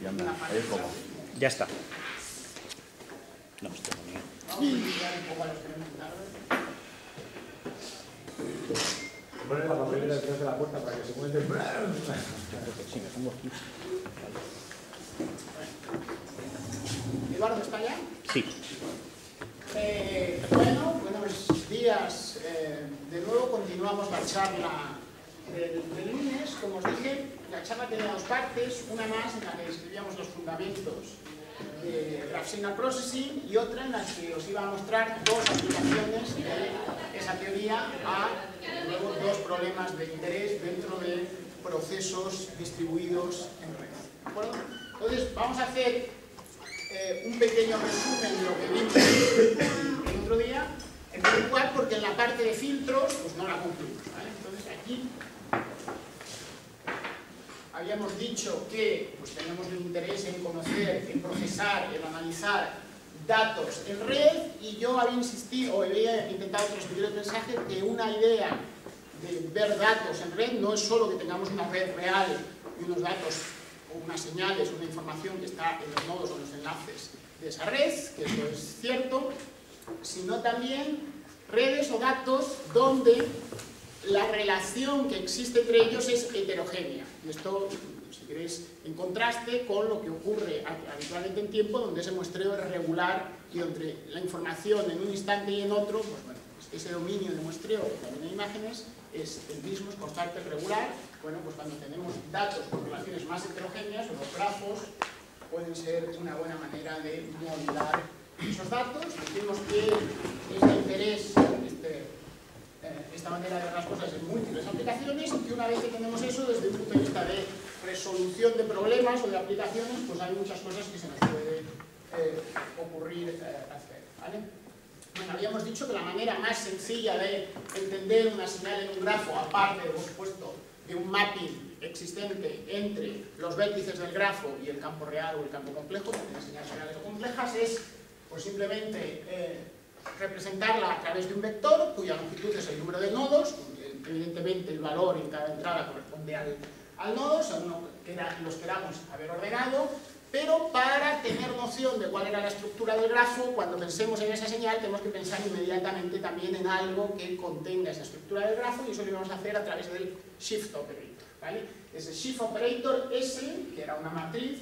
anda. Ahí es como. Ya está. No, esto no mío. Vamos a explicar un poco a los que no tarde. Poner la papelera detrás de la puerta para que se muestre. Sí, me pongo aquí. ¿Eduardo está ya? Sí. Buenos días. De nuevo continuamos la charla del lunes. Como os dije, la charla tenía dos partes, una más en la que describíamos los fundamentos de Graph Signal Processing y otra en la que os iba a mostrar dos aplicaciones de esa teoría a luego dos problemas de interés dentro de procesos distribuidos en red. ¿De acuerdo? Entonces, vamos a hacer un pequeño resumen de lo que vimos el otro día, en primer lugar porque en la parte de filtros pues no la concluimos, ¿vale? Entonces aquí habíamos dicho que pues, tenemos un interés en conocer, en procesar, en analizar datos en red, y yo había insistido o había intentado transmitir el mensaje que una idea de ver datos en red no es solo que tengamos una red real y unos datos o unas señales, una información que está en los nodos o en los enlaces de esa red, que eso es cierto, sino también redes o datos donde la relación que existe entre ellos es heterogénea. Y esto, si queréis, en contraste con lo que ocurre habitualmente en tiempo, donde ese muestreo es regular y donde la información en un instante y en otro, pues bueno, ese dominio de muestreo también en imágenes es el mismo, es constante, regular. Bueno, pues cuando tenemos datos con relaciones más heterogéneas, los grafos pueden ser una buena manera de modelar esos datos. Decimos que es de interés esta manera de ver las cosas en múltiples aplicaciones, y que una vez que tenemos eso, desde un punto de vista de resolución de problemas o de aplicaciones, pues hay muchas cosas que se nos puede ocurrir hacer, ¿vale? Bueno, habíamos dicho que la manera más sencilla de entender una señal en un grafo, aparte, por supuesto, de un mapping existente entre los vértices del grafo y el campo real o el campo complejo, que tiene señales complejas, es pues simplemente representarla a través de un vector cuya longitud es el número de nodos. Evidentemente el valor en cada entrada corresponde al nodo, según los queramos haber ordenado, pero para tener noción de cuál era la estructura del grafo, cuando pensemos en esa señal tenemos que pensar inmediatamente también en algo que contenga esa estructura del grafo, y eso lo vamos a hacer a través del Shift Operator, ¿vale? Ese Shift Operator S, que era una matriz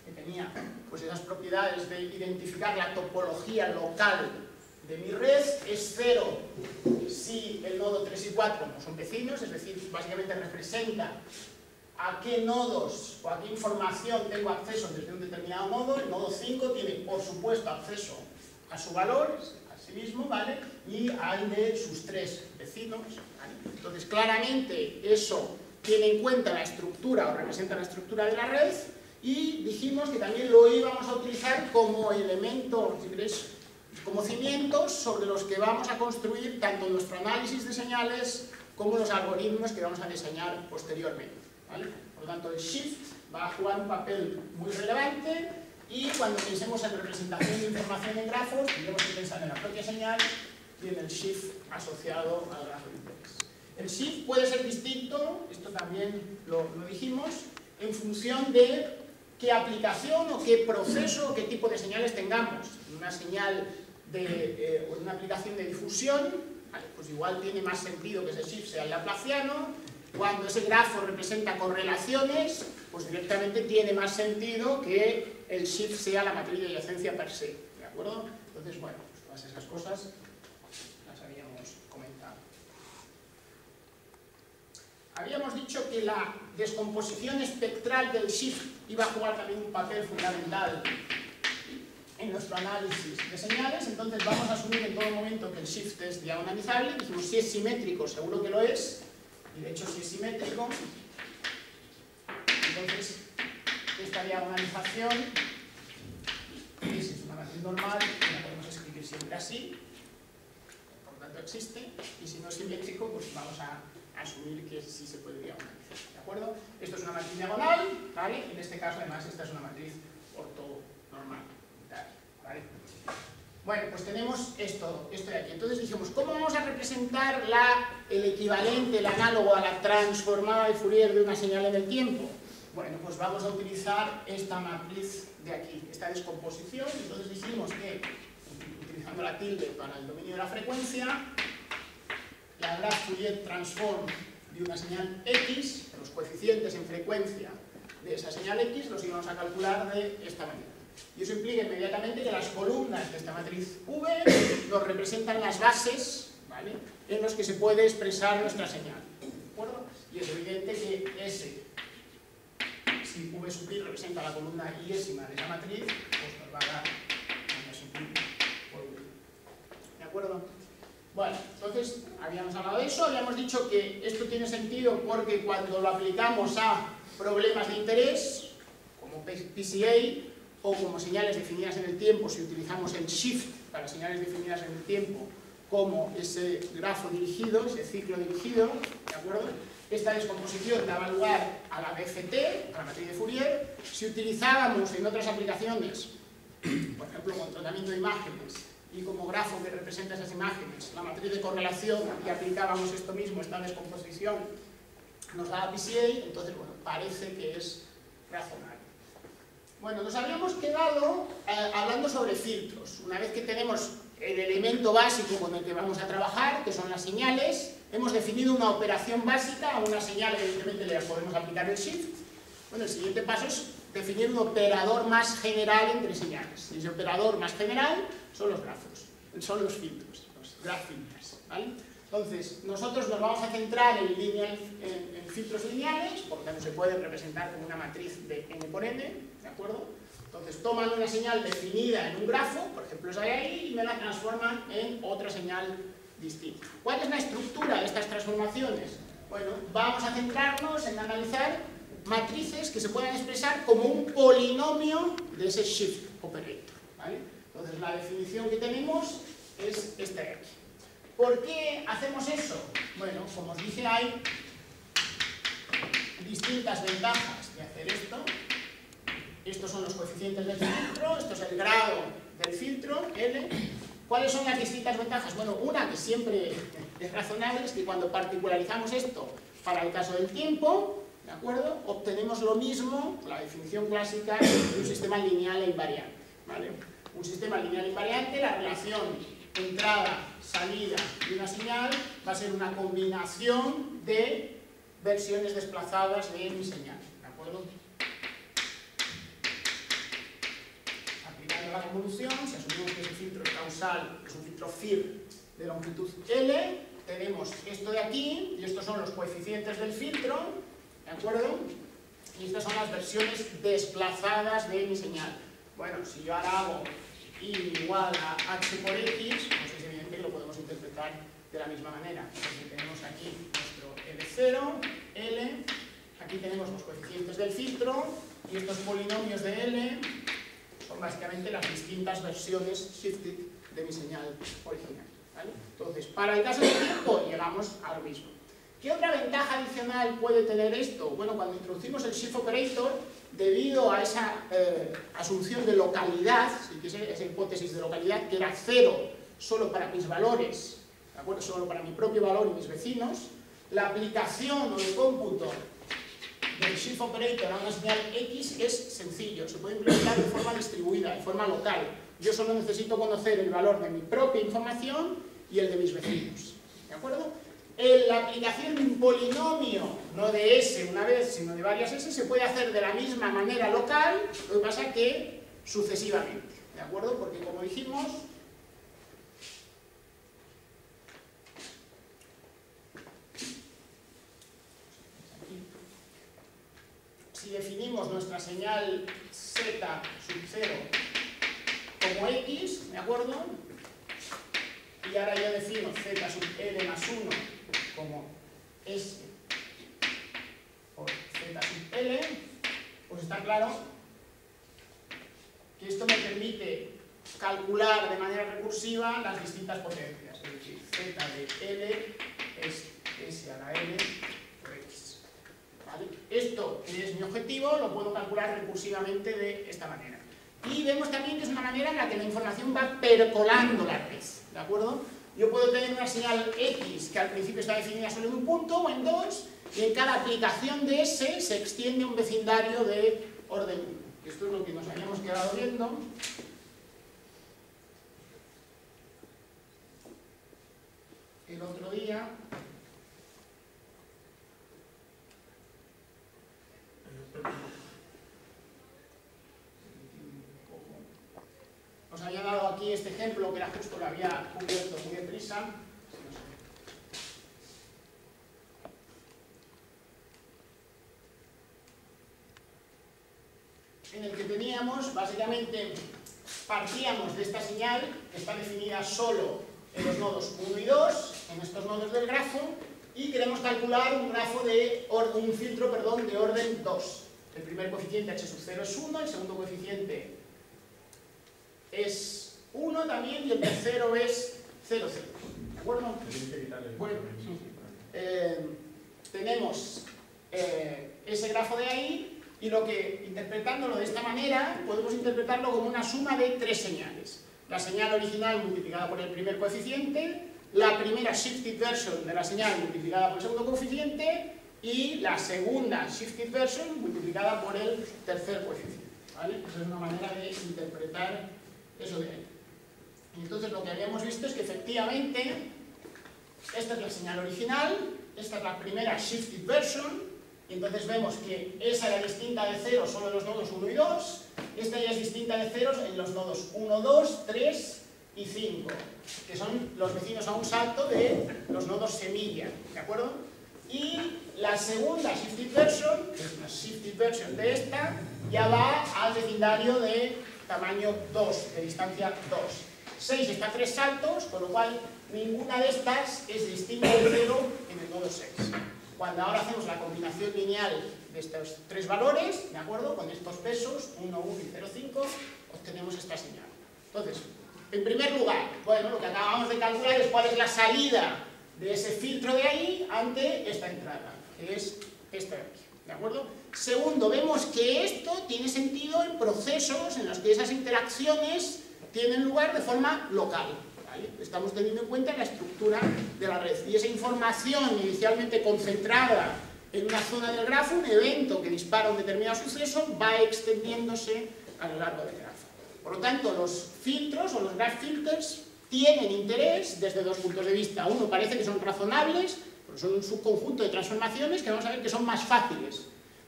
que tenía pues esas propiedades de identificar la topología local de mi red, es 0 si el nodo 3 y 4 no son vecinos, es decir, básicamente representa a qué nodos o a qué información tengo acceso desde un determinado nodo. El nodo 5 tiene, por supuesto, acceso a su valor, a sí mismo, ¿vale? Y al de sus 3 vecinos, ¿vale? Entonces, claramente, eso tiene en cuenta la estructura o representa la estructura de la red, y dijimos que también lo íbamos a utilizar como elemento, si queréis, como cimientos sobre los que vamos a construir tanto nuestro análisis de señales como los algoritmos que vamos a diseñar posteriormente, ¿vale? Por lo tanto, el Shift va a jugar un papel muy relevante, y cuando pensemos en representación de información en grafos, tendremos que pensar en la propia señal y en el Shift asociado al grafo de interés. El Shift puede ser distinto, esto también lo dijimos, en función de qué aplicación o qué proceso o qué tipo de señales tengamos. Una señal de una aplicación de difusión, ¿vale? Pues igual tiene más sentido que ese Shift sea el laplaciano. Cuando ese grafo representa correlaciones, pues directamente tiene más sentido que el Shift sea la matriz de adyacencia per se, ¿de acuerdo? Entonces, bueno, pues todas esas cosas las habíamos comentado. Habíamos dicho que la descomposición espectral del Shift iba a jugar también un papel fundamental en nuestro análisis de señales. Entonces vamos a asumir en todo momento que el Shift es diagonalizable. Dijimos, si es simétrico, seguro que lo es, y de hecho si es simétrico, entonces esta diagonalización es una matriz normal, la podemos escribir siempre así, por lo tanto existe, y si no es simétrico, pues vamos a asumir que sí se puede diagonalizar, ¿de acuerdo? Esto es una matriz diagonal, ¿vale? En este caso, además, esta es una matriz ortonormal, ¿vale? Bueno, pues tenemos esto de aquí. Entonces dijimos, ¿cómo vamos a representar el equivalente, el análogo a la transformada de Fourier de una señal en el tiempo? Bueno, pues vamos a utilizar esta matriz de aquí, esta descomposición. Entonces dijimos que, utilizando la tilde para el dominio de la frecuencia, la graph Fourier transform de una señal X, los coeficientes en frecuencia de esa señal X los íbamos a calcular de esta manera. Y eso implica inmediatamente que las columnas de esta matriz V nos representan las bases, ¿vale?, en los que se puede expresar nuestra señal. ¿De acuerdo? Y es evidente que S, si V sub I representa la columna iésima de esa matriz, pues nos va a dar N sub I por V. ¿De acuerdo? Bueno, entonces habíamos hablado de eso, habíamos dicho que esto tiene sentido porque cuando lo aplicamos a problemas de interés, como PCA, o como señales definidas en el tiempo, si utilizamos el shift para señales definidas en el tiempo, como ese grafo dirigido, ese ciclo dirigido, ¿de acuerdo? Esta descomposición daba lugar a la BFT, a la matriz de Fourier. Si utilizábamos en otras aplicaciones, por ejemplo, con tratamiento de imágenes, y como grafo que representa esas imágenes, la matriz de correlación, y aplicábamos esto mismo, esta descomposición, nos daba PCA, entonces, bueno, parece que es razonable. Bueno, nos habíamos quedado hablando sobre filtros. Una vez que tenemos el elemento básico con el que vamos a trabajar, que son las señales, hemos definido una operación básica a una señal, evidentemente le podemos aplicar el shift. Bueno, el siguiente paso es definir un operador más general entre señales. Y ese operador más general son los grafos, son los filtros, los graph filters, ¿vale? Entonces, nosotros nos vamos a centrar en filtros lineales, por lo tanto se pueden representar como una matriz de n por n, ¿de acuerdo? Entonces toman una señal definida en un grafo, por ejemplo esa de ahí, y me la transforman en otra señal distinta. ¿Cuál es la estructura de estas transformaciones? Bueno, vamos a centrarnos en analizar matrices que se puedan expresar como un polinomio de ese shift operator, ¿vale? Entonces la definición que tenemos es esta de aquí. ¿Por qué hacemos eso? Bueno, como os dije, hay distintas ventajas de hacer esto. Estos son los coeficientes del filtro, esto es el grado del filtro, L. ¿Cuáles son las distintas ventajas? Bueno, una que siempre es razonable es que cuando particularizamos esto para el caso del tiempo, ¿de acuerdo?, obtenemos lo mismo, la definición clásica de un sistema lineal e invariante, ¿vale? Un sistema lineal e invariante, la relación entrada-salida de una señal va a ser una combinación de versiones desplazadas de mi señal, ¿de acuerdo? Aplicando la convolución, si asumimos que ese filtro es causal, es un filtro FIR de longitud L, tenemos esto de aquí, y estos son los coeficientes del filtro, ¿de acuerdo? Y estas son las versiones desplazadas de mi señal. Bueno, si yo ahora hago y igual a h por x, pues es evidente que lo podemos interpretar de la misma manera. Entonces tenemos aquí nuestro L0, L, aquí tenemos los coeficientes del filtro, y estos polinomios de L son básicamente las distintas versiones shifted de mi señal original, ¿vale? Entonces, para el caso del tiempo, llegamos a lo mismo. ¿Qué otra ventaja adicional puede tener esto? Bueno, cuando introducimos el shift operator, debido a esa asunción de localidad, esa hipótesis de localidad, que era cero solo para mis valores, ¿de acuerdo?, solo para mi propio valor y mis vecinos, la aplicación o el cómputo del shift operator a una señal X es sencillo, se puede implementar de forma distribuida, de forma local. Yo solo necesito conocer el valor de mi propia información y el de mis vecinos, ¿de acuerdo? La aplicación de un polinomio, no de S una vez, sino de varias S, se puede hacer de la misma manera local, lo que pasa que sucesivamente, ¿de acuerdo? Porque como dijimos, si definimos nuestra señal Z sub 0 como X, ¿de acuerdo? Y ahora yo defino Z sub L más 1 como S por Z sub L, pues está claro que esto me permite calcular de manera recursiva las distintas potencias, es decir, Z de L es S a la L por X, ¿vale? Esto, que es mi objetivo, lo puedo calcular recursivamente de esta manera. Y vemos también que es una manera en la que la información va percolando la red, ¿de acuerdo? Yo puedo tener una señal X que al principio está definida solo en un punto o en dos, y en cada aplicación de S se extiende un vecindario de orden 1. Esto es lo que nos habíamos quedado viendo. El otro día. Os había dado aquí este ejemplo que era justo lo había cubierto muy deprisa. En el que teníamos, básicamente, partíamos de esta señal, que está definida solo en los nodos 1 y 2, en estos nodos del grafo, y queremos calcular un grafo de un filtro, perdón, de orden 2. El primer coeficiente h sub 0 es 1, el segundo coeficiente es 1 también, y el tercero es 0, 0. ¿De acuerdo? Bueno, tenemos ese grafo de ahí, y lo que, interpretándolo de esta manera, podemos interpretarlo como una suma de tres señales. La señal original multiplicada por el primer coeficiente, la primera shifted version de la señal multiplicada por el segundo coeficiente, y la segunda shifted version multiplicada por el tercer coeficiente. ¿Vale? Esa es una manera de interpretar eso de ahí. Entonces lo que habíamos visto es que efectivamente esta es la señal original, esta es la primera shifted version, y entonces vemos que esa era distinta de 0 solo en los nodos 1 y 2, esta ya es distinta de 0 en los nodos 1, 2, 3 y 5, que son los vecinos a un salto de los nodos semilla, ¿de acuerdo? Y la segunda shifted version, que es una shifted version de esta, ya va al vecindario de tamaño 2, de distancia 2. 6 está a 3 saltos, con lo cual ninguna de estas es distinta de 0 en el nodo 6. Cuando ahora hacemos la combinación lineal de estos tres valores, ¿de acuerdo? Con estos pesos, 1, 1 y 0, 5, obtenemos esta señal. Entonces, en primer lugar, bueno, lo que acabamos de calcular es cuál es la salida de ese filtro de ahí ante esta entrada, que es esta de aquí, ¿de acuerdo? Segundo, vemos que esto tiene sentido en procesos en los que esas interacciones tienen lugar de forma local. ¿Vale? Estamos teniendo en cuenta la estructura de la red, y esa información inicialmente concentrada en una zona del grafo, un evento que dispara un determinado suceso, va extendiéndose a lo largo del grafo. Por lo tanto, los filtros o los graph filters tienen interés desde dos puntos de vista. Uno, parece que son razonables, pero son un subconjunto de transformaciones que vamos a ver que son más fáciles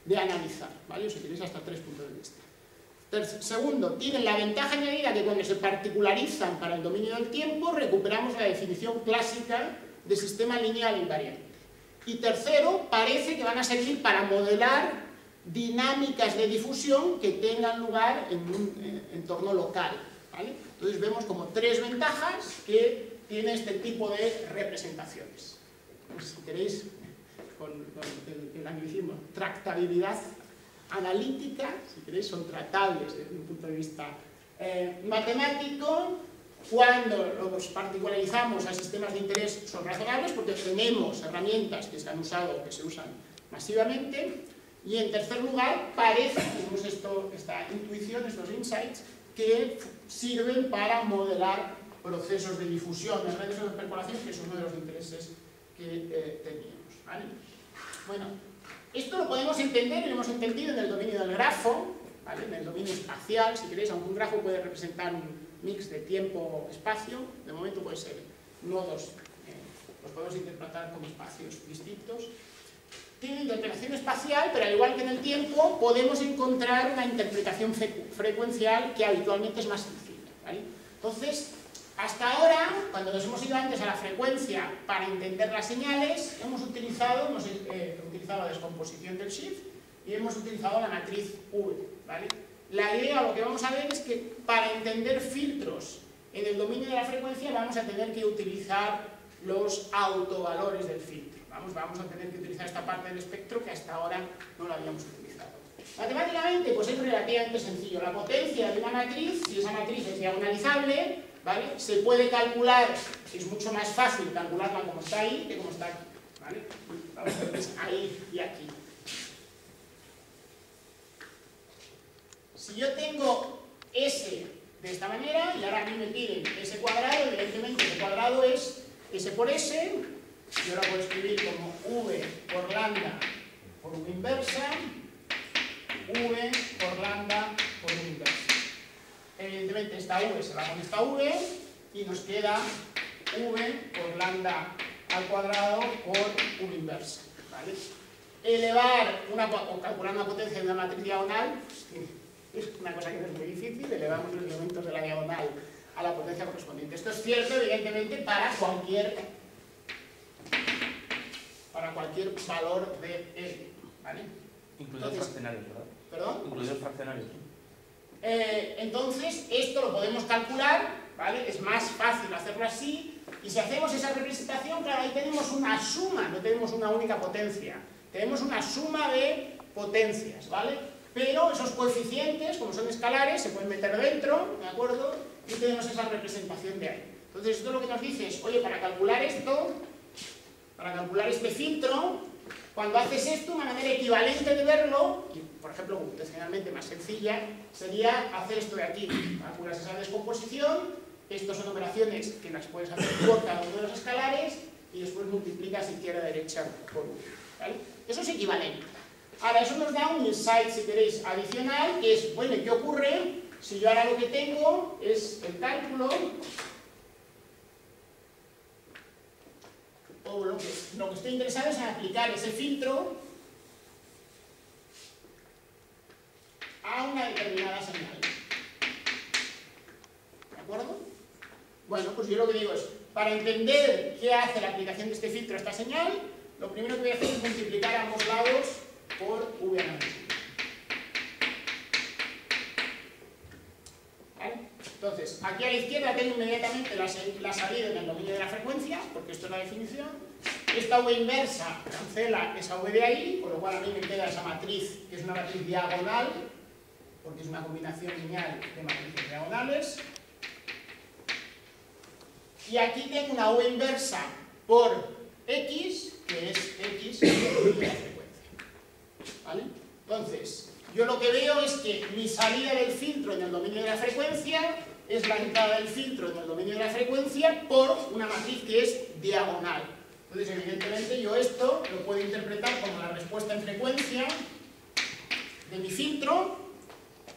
de analizar, ¿vale? Os utiliza hasta tres puntos de vista. Segundo, tienen la ventaja añadida que cuando se particularizan para el dominio del tiempo recuperamos la definición clásica de sistema lineal invariante. Y tercero, parece que van a servir para modelar dinámicas de difusión que tengan lugar en un entorno local, ¿vale? Entonces vemos como tres ventajas que tiene este tipo de representaciones. Pues, si queréis, con el anglicismo, tractabilidad analítica, si queréis, son tratables desde un punto de vista matemático. Cuando los particularizamos a sistemas de interés son razonables porque tenemos herramientas que se han usado o que se usan masivamente. Y en tercer lugar, parece, tenemos esta intuición, estos insights, que sirven para modelar procesos de difusión en redes de percolación, que es uno de los intereses que teníamos, ¿vale? Bueno, esto lo podemos entender y lo hemos entendido en el dominio del grafo, ¿vale? En el dominio espacial, si queréis, aunque un grafo puede representar un mix de tiempo-espacio, de momento puede ser nodos, los podemos interpretar como espacios distintos. Tiene interpretación espacial, pero al igual que en el tiempo, podemos encontrar una interpretación frecuencial que habitualmente es más sencilla, ¿vale? Entonces, hasta ahora, cuando nos hemos ido antes a la frecuencia para entender las señales, hemos utilizado la descomposición del shift y hemos utilizado la matriz V, ¿vale? La idea, lo que vamos a ver es que para entender filtros en el dominio de la frecuencia vamos a tener que utilizar los autovalores del filtro. Vamos a tener que utilizar esta parte del espectro que hasta ahora no la habíamos utilizado. Matemáticamente, pues es relativamente sencillo. La potencia de una matriz, si esa matriz es diagonalizable, ¿vale? Se puede calcular, es mucho más fácil calcularla como está ahí que como está aquí, ¿vale? Vamos a ver, es ahí y aquí. Si yo tengo S de esta manera, y ahora a mí me piden S cuadrado, evidentemente S cuadrado es S por S, yo la puedo escribir como V por lambda por V inversa, V por lambda por V inversa. Evidentemente esta V se va con esta V y nos queda V por lambda al cuadrado por V inversa, ¿vale? Elevar o calcular una potencia de una matriz diagonal, pues, es una cosa que no es muy difícil, elevamos los elementos de la diagonal a la potencia correspondiente. Esto es cierto, evidentemente, para cualquier valor de L, ¿vale? Incluidos fraccionarios, ¿verdad? ¿Perdón? Incluidos fraccionarios. Entonces, esto lo podemos calcular, ¿vale? Es más fácil hacerlo así, y si hacemos esa representación, claro, ahí tenemos una suma, no tenemos una única potencia, tenemos una suma de potencias, ¿vale? Pero esos coeficientes, como son escalares, se pueden meter dentro, ¿de acuerdo? Y tenemos esa representación de ahí. Entonces, esto lo que nos dice es, oye, para calcular esto, para calcular este filtro, cuando haces esto, una manera equivalente de verlo, y por ejemplo, computacionalmente más sencilla, sería hacer esto de aquí. Calculas esa descomposición, estas son operaciones que las puedes hacer por cada uno de los escalares, y después multiplicas izquierda-derecha por 1, ¿vale? Eso es equivalente. Ahora, eso nos da un insight, si queréis, adicional, que es, bueno, ¿qué ocurre si yo ahora lo que tengo es el cálculo, o lo que estoy interesado es en aplicar ese filtro a una determinada señal? ¿De acuerdo? Bueno, pues yo lo que digo es, para entender qué hace la aplicación de este filtro a esta señal, lo primero que voy a hacer es multiplicar ambos lados por V analítico. ¿Vale? Entonces, aquí a la izquierda tengo inmediatamente la salida en el dominio de la frecuencia, porque esto es la definición. Esta V inversa cancela esa V de ahí, con lo cual a mí me queda esa matriz, que es una matriz diagonal, porque es una combinación lineal de matrices diagonales. Y aquí tengo una V inversa por X, que es X en el dominio de la frecuencia. ¿Vale? Entonces, yo lo que veo es que mi salida del filtro en el dominio de la frecuencia es la entrada del filtro en el dominio de la frecuencia por una matriz que es diagonal. Entonces, evidentemente, yo esto lo puedo interpretar como la respuesta en frecuencia de mi filtro,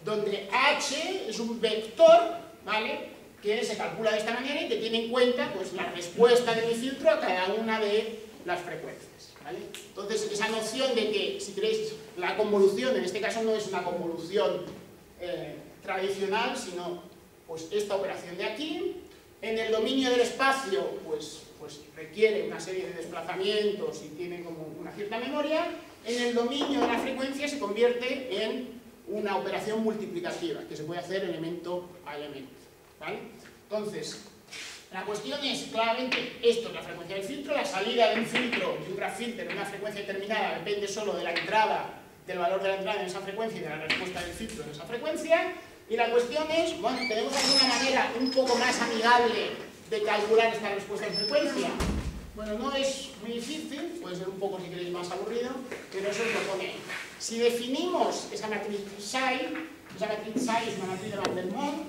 donde H es un vector, ¿vale?, que se calcula de esta manera y que tiene en cuenta, pues, la respuesta de mi filtro a cada una de las frecuencias, ¿vale? Entonces, esa noción de que, si queréis, la convolución, en este caso no es una convolución tradicional, sino pues esta operación de aquí. En el dominio del espacio, pues requiere una serie de desplazamientos y tiene como una cierta memoria. En el dominio de la frecuencia se convierte en una operación multiplicativa, que se puede hacer elemento a elemento, ¿vale? Entonces, la cuestión es, claramente, esto es la frecuencia del filtro, la salida de un filtro, de un graph filter en una frecuencia determinada, depende solo de la entrada, del valor de la entrada en esa frecuencia y de la respuesta del filtro en esa frecuencia. Y la cuestión es, bueno, ¿tenemos alguna manera un poco más amigable de calcular esta respuesta en frecuencia? Bueno, no es muy difícil, puede ser un poco, si queréis, más aburrido, pero eso os lo pone. Si definimos esa matriz psi, esa matriz psi es una matriz de Van der Monde.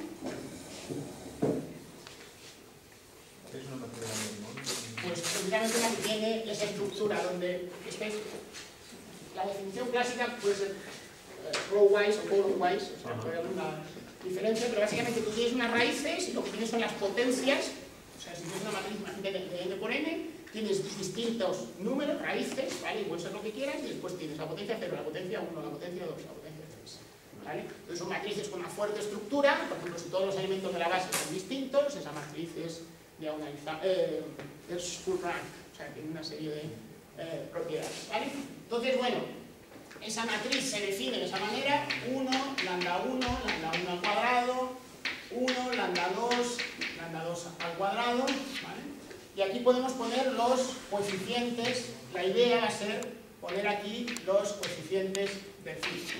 ¿Qué es una matriz de Van der Monde? Pues precisamente la que tiene esa estructura donde la definición clásica puede ser row-wise o column-wise, o sea, puede haber una diferencia, pero básicamente tú tienes unas raíces y lo que tienes son las potencias. O sea, si tienes una matriz de n por n, tienes distintos números, raíces, ¿vale? Y puede ser lo que quieras, y después tienes la potencia 0, la potencia 1, la potencia 2, la potencia 3, ¿vale? Entonces son matrices con una fuerte estructura. Por ejemplo, si todos los elementos de la base son distintos, esa matriz es diagonalizada, es full rank, o sea, tiene una serie de propiedades, ¿vale? Entonces, bueno, esa matriz se define de esa manera: 1, lambda 1, lambda 1 al cuadrado, 1, lambda 2, lambda 2 al cuadrado, ¿vale? Y aquí podemos poner los coeficientes. La idea va a ser poner aquí los coeficientes del filtro.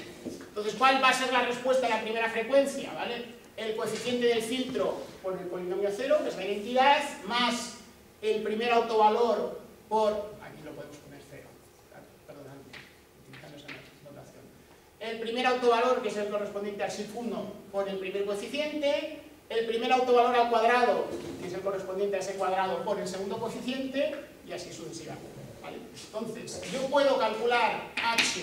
Entonces, ¿cuál va a ser la respuesta a la primera frecuencia? ¿Vale? El coeficiente del filtro por el polinomio 0, que es la identidad, más el primer autovalor por... Aquí lo podemos poner 0. Perdón, utilizando esa notación. El primer autovalor, que es el correspondiente al SIF1, por el primer coeficiente, el primer autovalor al cuadrado, que es el correspondiente a ese cuadrado, por el segundo coeficiente, y así sucesivamente, ¿vale? Entonces, yo puedo calcular H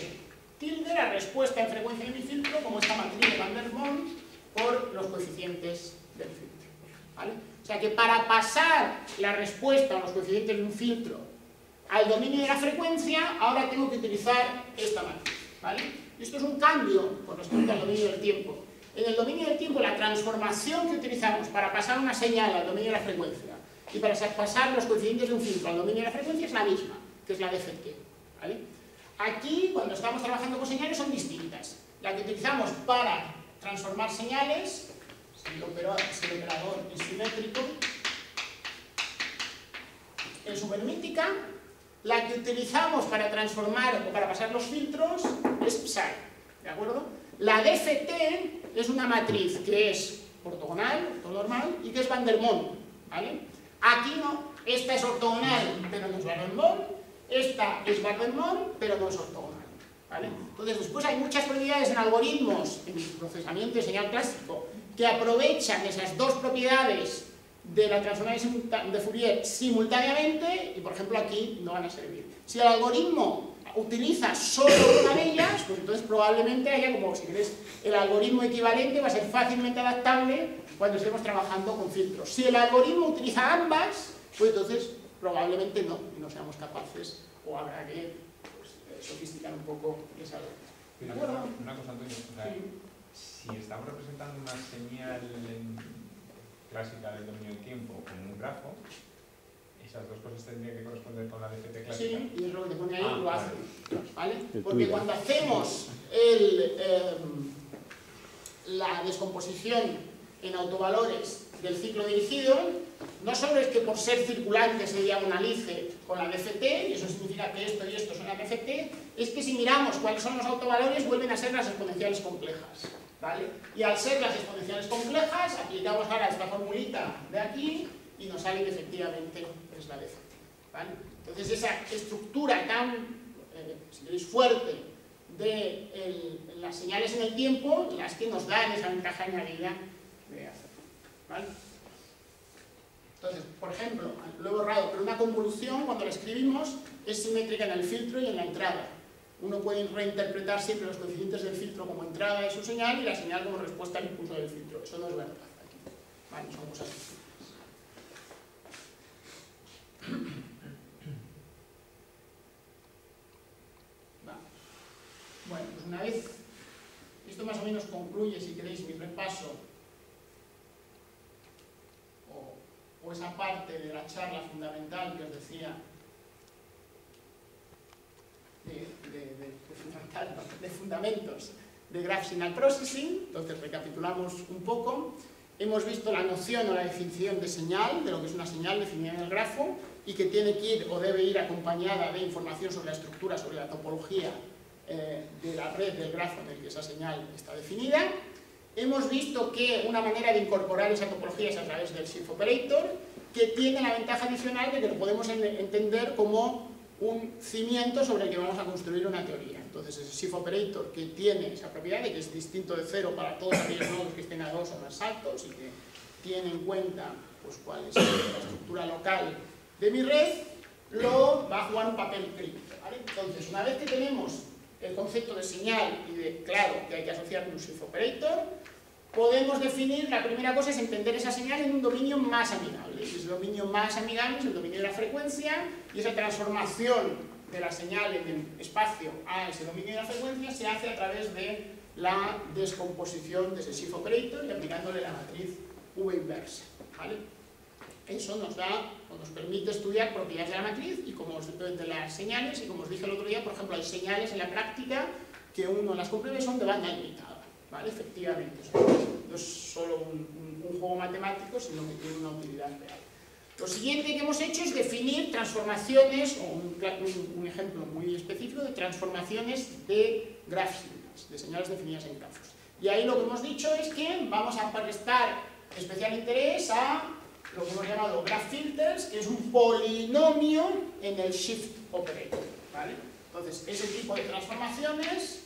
tilde, la respuesta en frecuencia de mi filtro, como esta matriz de Van der Waals, por los coeficientes del filtro, ¿vale? O sea que para pasar la respuesta a los coeficientes de un filtro al dominio de la frecuencia, ahora tengo que utilizar esta matriz, ¿vale? Y esto es un cambio con respecto al dominio del tiempo. En el dominio del tiempo, la transformación que utilizamos para pasar una señal al dominio de la frecuencia y para pasar los coeficientes de un filtro al dominio de la frecuencia es la misma, que es la de DFT, ¿vale? Aquí, cuando estamos trabajando con señales, son distintas. La que utilizamos para transformar señales, si el operador es simétrico, es supermítica. La que utilizamos para transformar o para pasar los filtros es psi, ¿de acuerdo? La DFT es una matriz que es ortogonal, ortonormal, y que es Van der Waals, ¿vale? Aquí no, esta es ortogonal, pero no es Van der Waals, esta es Van der Waals, pero no es ortogonal, ¿vale? Entonces, después hay muchas propiedades en algoritmos, en procesamiento de señal clásico, que aprovechan esas dos propiedades de la transformación de Fourier simultáneamente, y por ejemplo aquí no van a servir. Si el algoritmo utiliza solo una de ellas, pues entonces probablemente haya, como si queréis, el algoritmo equivalente va a ser fácilmente adaptable cuando estemos trabajando con filtros. Si el algoritmo utiliza ambas, pues entonces probablemente no seamos capaces, o habrá que sofisticar un poco esa algoritmo. Una cosa, Antonio, o sea, si estamos representando una señal clásica del dominio del tiempo como un grafo, esas dos cosas tendrían que corresponder con la DFT clásica. Sí, y es lo que te pone ahí, lo hace, ¿vale? Porque Twitter. cuando hacemos la descomposición en autovalores del ciclo dirigido, no solo es que por ser circulante se diagonalice con la DFT, y eso significa que esto y esto son la DFT, es que si miramos cuáles son los autovalores, vuelven a ser las exponenciales complejas, ¿vale? Y al ser las exponenciales complejas, aplicamos ahora esta formulita de aquí y nos sale que efectivamente es la DFT, ¿vale? Entonces esa estructura tan, si queréis, fuerte de las señales en el tiempo, las que nos dan esa ventaja añadida de hacerlo, ¿vale? Entonces, por ejemplo, lo he borrado, pero una convolución, cuando la escribimos, es simétrica en el filtro y en la entrada. Uno puede reinterpretar siempre los coeficientes del filtro como entrada de su señal y la señal como respuesta al impulso del filtro. Eso no es verdad aquí. Vale, son cosas distintas. Vale. Bueno, pues una vez, esto más o menos concluye, si queréis, mi repaso o esa parte de la charla fundamental que os decía de fundamentos de Graph Signal Processing. Entonces recapitulamos un poco. Hemos visto la noción o la definición de señal, de lo que es una señal definida en el grafo y que tiene que ir o debe ir acompañada de información sobre la estructura, sobre la topología de la red del grafo en el que esa señal está definida. Hemos visto que una manera de incorporar esa topología es a través del shift operator, que tiene la ventaja adicional de que lo podemos entender como un cimiento sobre el que vamos a construir una teoría. Entonces ese shift operator que tiene esa propiedad de que es distinto de cero para todos aquellos nodos que estén a 2 o más saltos y que tiene en cuenta pues, cuál es la estructura local de mi red, lo va a jugar un papel crítico, ¿vale? Entonces, una vez que tenemos el concepto de señal y de claro que hay que asociar un shift operator, podemos definir, la primera cosa es entender esa señal en un dominio más amigable. Y ese dominio más amigable es el dominio de la frecuencia, y esa transformación de la señal en el espacio a ese dominio de la frecuencia se hace a través de la descomposición de ese shift operator y aplicándole la matriz V inversa, ¿vale? Eso nos da o nos permite estudiar propiedades de la matriz y como de las señales, y como os dije el otro día, por ejemplo, hay señales en la práctica que uno las compruebe son de banda limitada, ¿vale? Efectivamente, no es solo un juego matemático, sino que tiene una utilidad real. Lo siguiente que hemos hecho es definir transformaciones, o un ejemplo muy específico de transformaciones de graph signals, de señales definidas en grafos. Y ahí lo que hemos dicho es que vamos a prestar especial interés a lo que hemos llamado graph filters, que es un polinomio en el shift operator, ¿vale? Entonces, ese tipo de transformaciones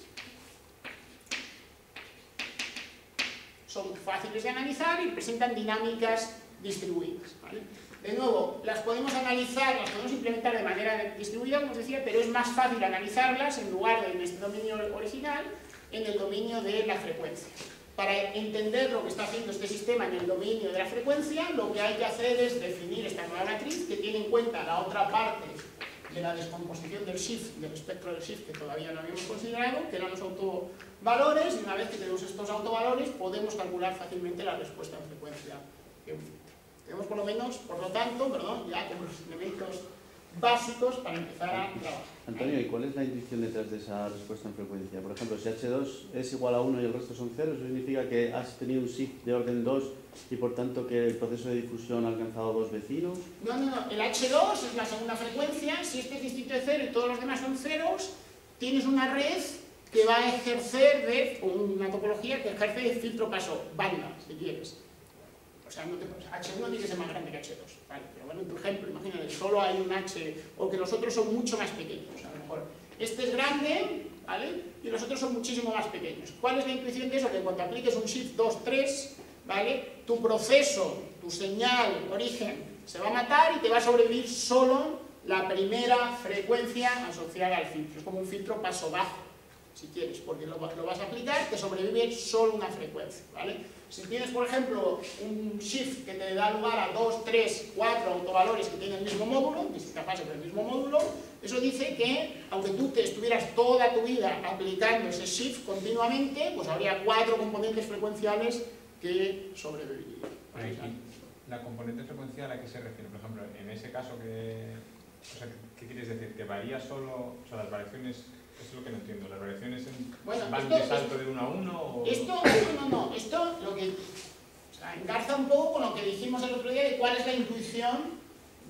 son fáciles de analizar y presentan dinámicas distribuidas, ¿vale? De nuevo, las podemos analizar, las podemos implementar de manera distribuida, como os decía, pero es más fácil analizarlas en lugar de en este dominio original, en el dominio de la frecuencia. Para entender lo que está haciendo este sistema en el dominio de la frecuencia, lo que hay que hacer es definir esta nueva matriz que tiene en cuenta la otra parte de la descomposición del shift, del espectro del shift que todavía no habíamos considerado, que eran los autovalores, y una vez que tenemos estos autovalores podemos calcular fácilmente la respuesta en frecuencia de un filtro. Tenemos por lo menos, por lo tanto, ya como los elementos básicos para empezar a trabajar. Antonio, ¿y cuál es la intuición detrás de esa respuesta en frecuencia? Por ejemplo, si H2 es igual a 1 y el resto son 0, ¿eso significa que has tenido un shift de orden 2 y por tanto que el proceso de difusión ha alcanzado 2 vecinos? No, el H2 es la segunda frecuencia. Si este es distinto de 0 y todos los demás son ceros, tienes una red que va a ejercer de una topología que ejerce de filtro paso banda, si quieres. O sea, H1 tiene que ser más grande que H2, ¿vale? Pero bueno, en tu ejemplo, imagínate, solo hay un H, o que los otros son mucho más pequeños, a lo mejor. Este es grande, ¿vale? Y los otros son muchísimo más pequeños. ¿Cuál es la intuición de eso? Que cuando apliques un shift 2, 3, ¿vale? Tu proceso, tu señal, origen, se va a matar y te va a sobrevivir solo la primera frecuencia asociada al filtro. Es como un filtro paso bajo, si quieres, porque lo vas a aplicar, te sobrevive solo una frecuencia, ¿vale? Si tienes, por ejemplo, un shift que te da lugar a 2, 3, 4 autovalores que tienen el mismo módulo, distinta fase pero el mismo módulo, eso dice que, aunque tú te estuvieras toda tu vida aplicando ese shift continuamente, pues habría 4 componentes frecuenciales que sobrevivirían. ¿La componente frecuencial a qué se refiere? Por ejemplo, en ese caso, o sea, ¿qué quieres decir? ¿Que varía solo, o sea, las variaciones? Eso es lo que no entiendo. ¿Las variaciones van de salto de 1 a 1? O... Esto lo que engarza un poco con lo que dijimos el otro día de cuál es la intuición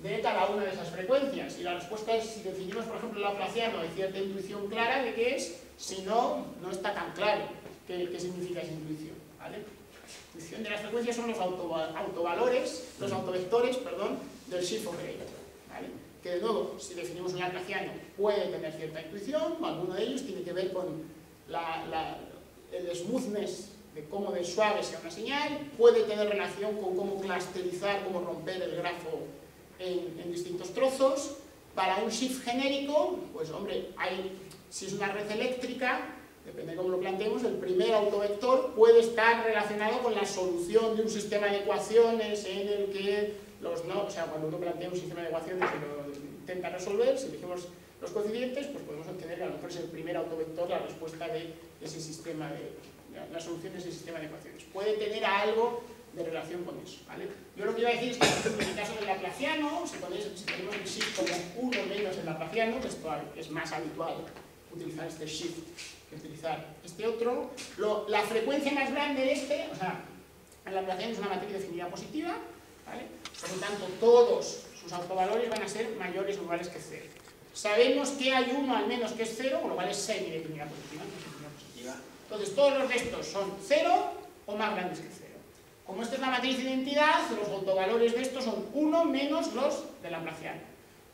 de cada una de esas frecuencias. Y la respuesta es, si definimos, por ejemplo, el laplaciano, hay cierta intuición clara de qué es, si no, no está tan claro qué significa esa intuición, ¿vale? La intuición de las frecuencias son los autovalores, los autovectores, perdón, del shift operator, ¿vale? Que de nuevo, si definimos un laplaciano, puede tener cierta intuición, alguno de ellos tiene que ver con el smoothness de cómo de suave sea una señal, puede tener relación con cómo clusterizar, cómo romper el grafo en distintos trozos. Para un shift genérico, pues hombre, si es una red eléctrica, depende de cómo lo planteemos, el primer autovector puede estar relacionado con la solución de un sistema de ecuaciones en el que o sea, cuando uno plantea un sistema de ecuaciones y lo intenta resolver, si elegimos los coeficientes, pues podemos obtener que a lo mejor es el primer autovector la respuesta de ese sistema la solución de ese sistema de ecuaciones. Puede tener algo de relación con eso, ¿vale? Yo lo que iba a decir es que, por ejemplo, en el caso del laplaciano, si tenemos el shift como 1 menos el laplaciano, que es más habitual utilizar este shift que utilizar este otro, la frecuencia más grande de o sea, el laplaciano es una matriz definida positiva, ¿vale? Por lo tanto, todos sus autovalores van a ser mayores o iguales que 0. Sabemos que hay uno al menos que es 0, con lo cual es semi-definida positiva, Entonces, todos los de estos son 0 o más grandes que 0. Como esta es la matriz de identidad, los autovalores de estos son 1 menos los del laplaciano.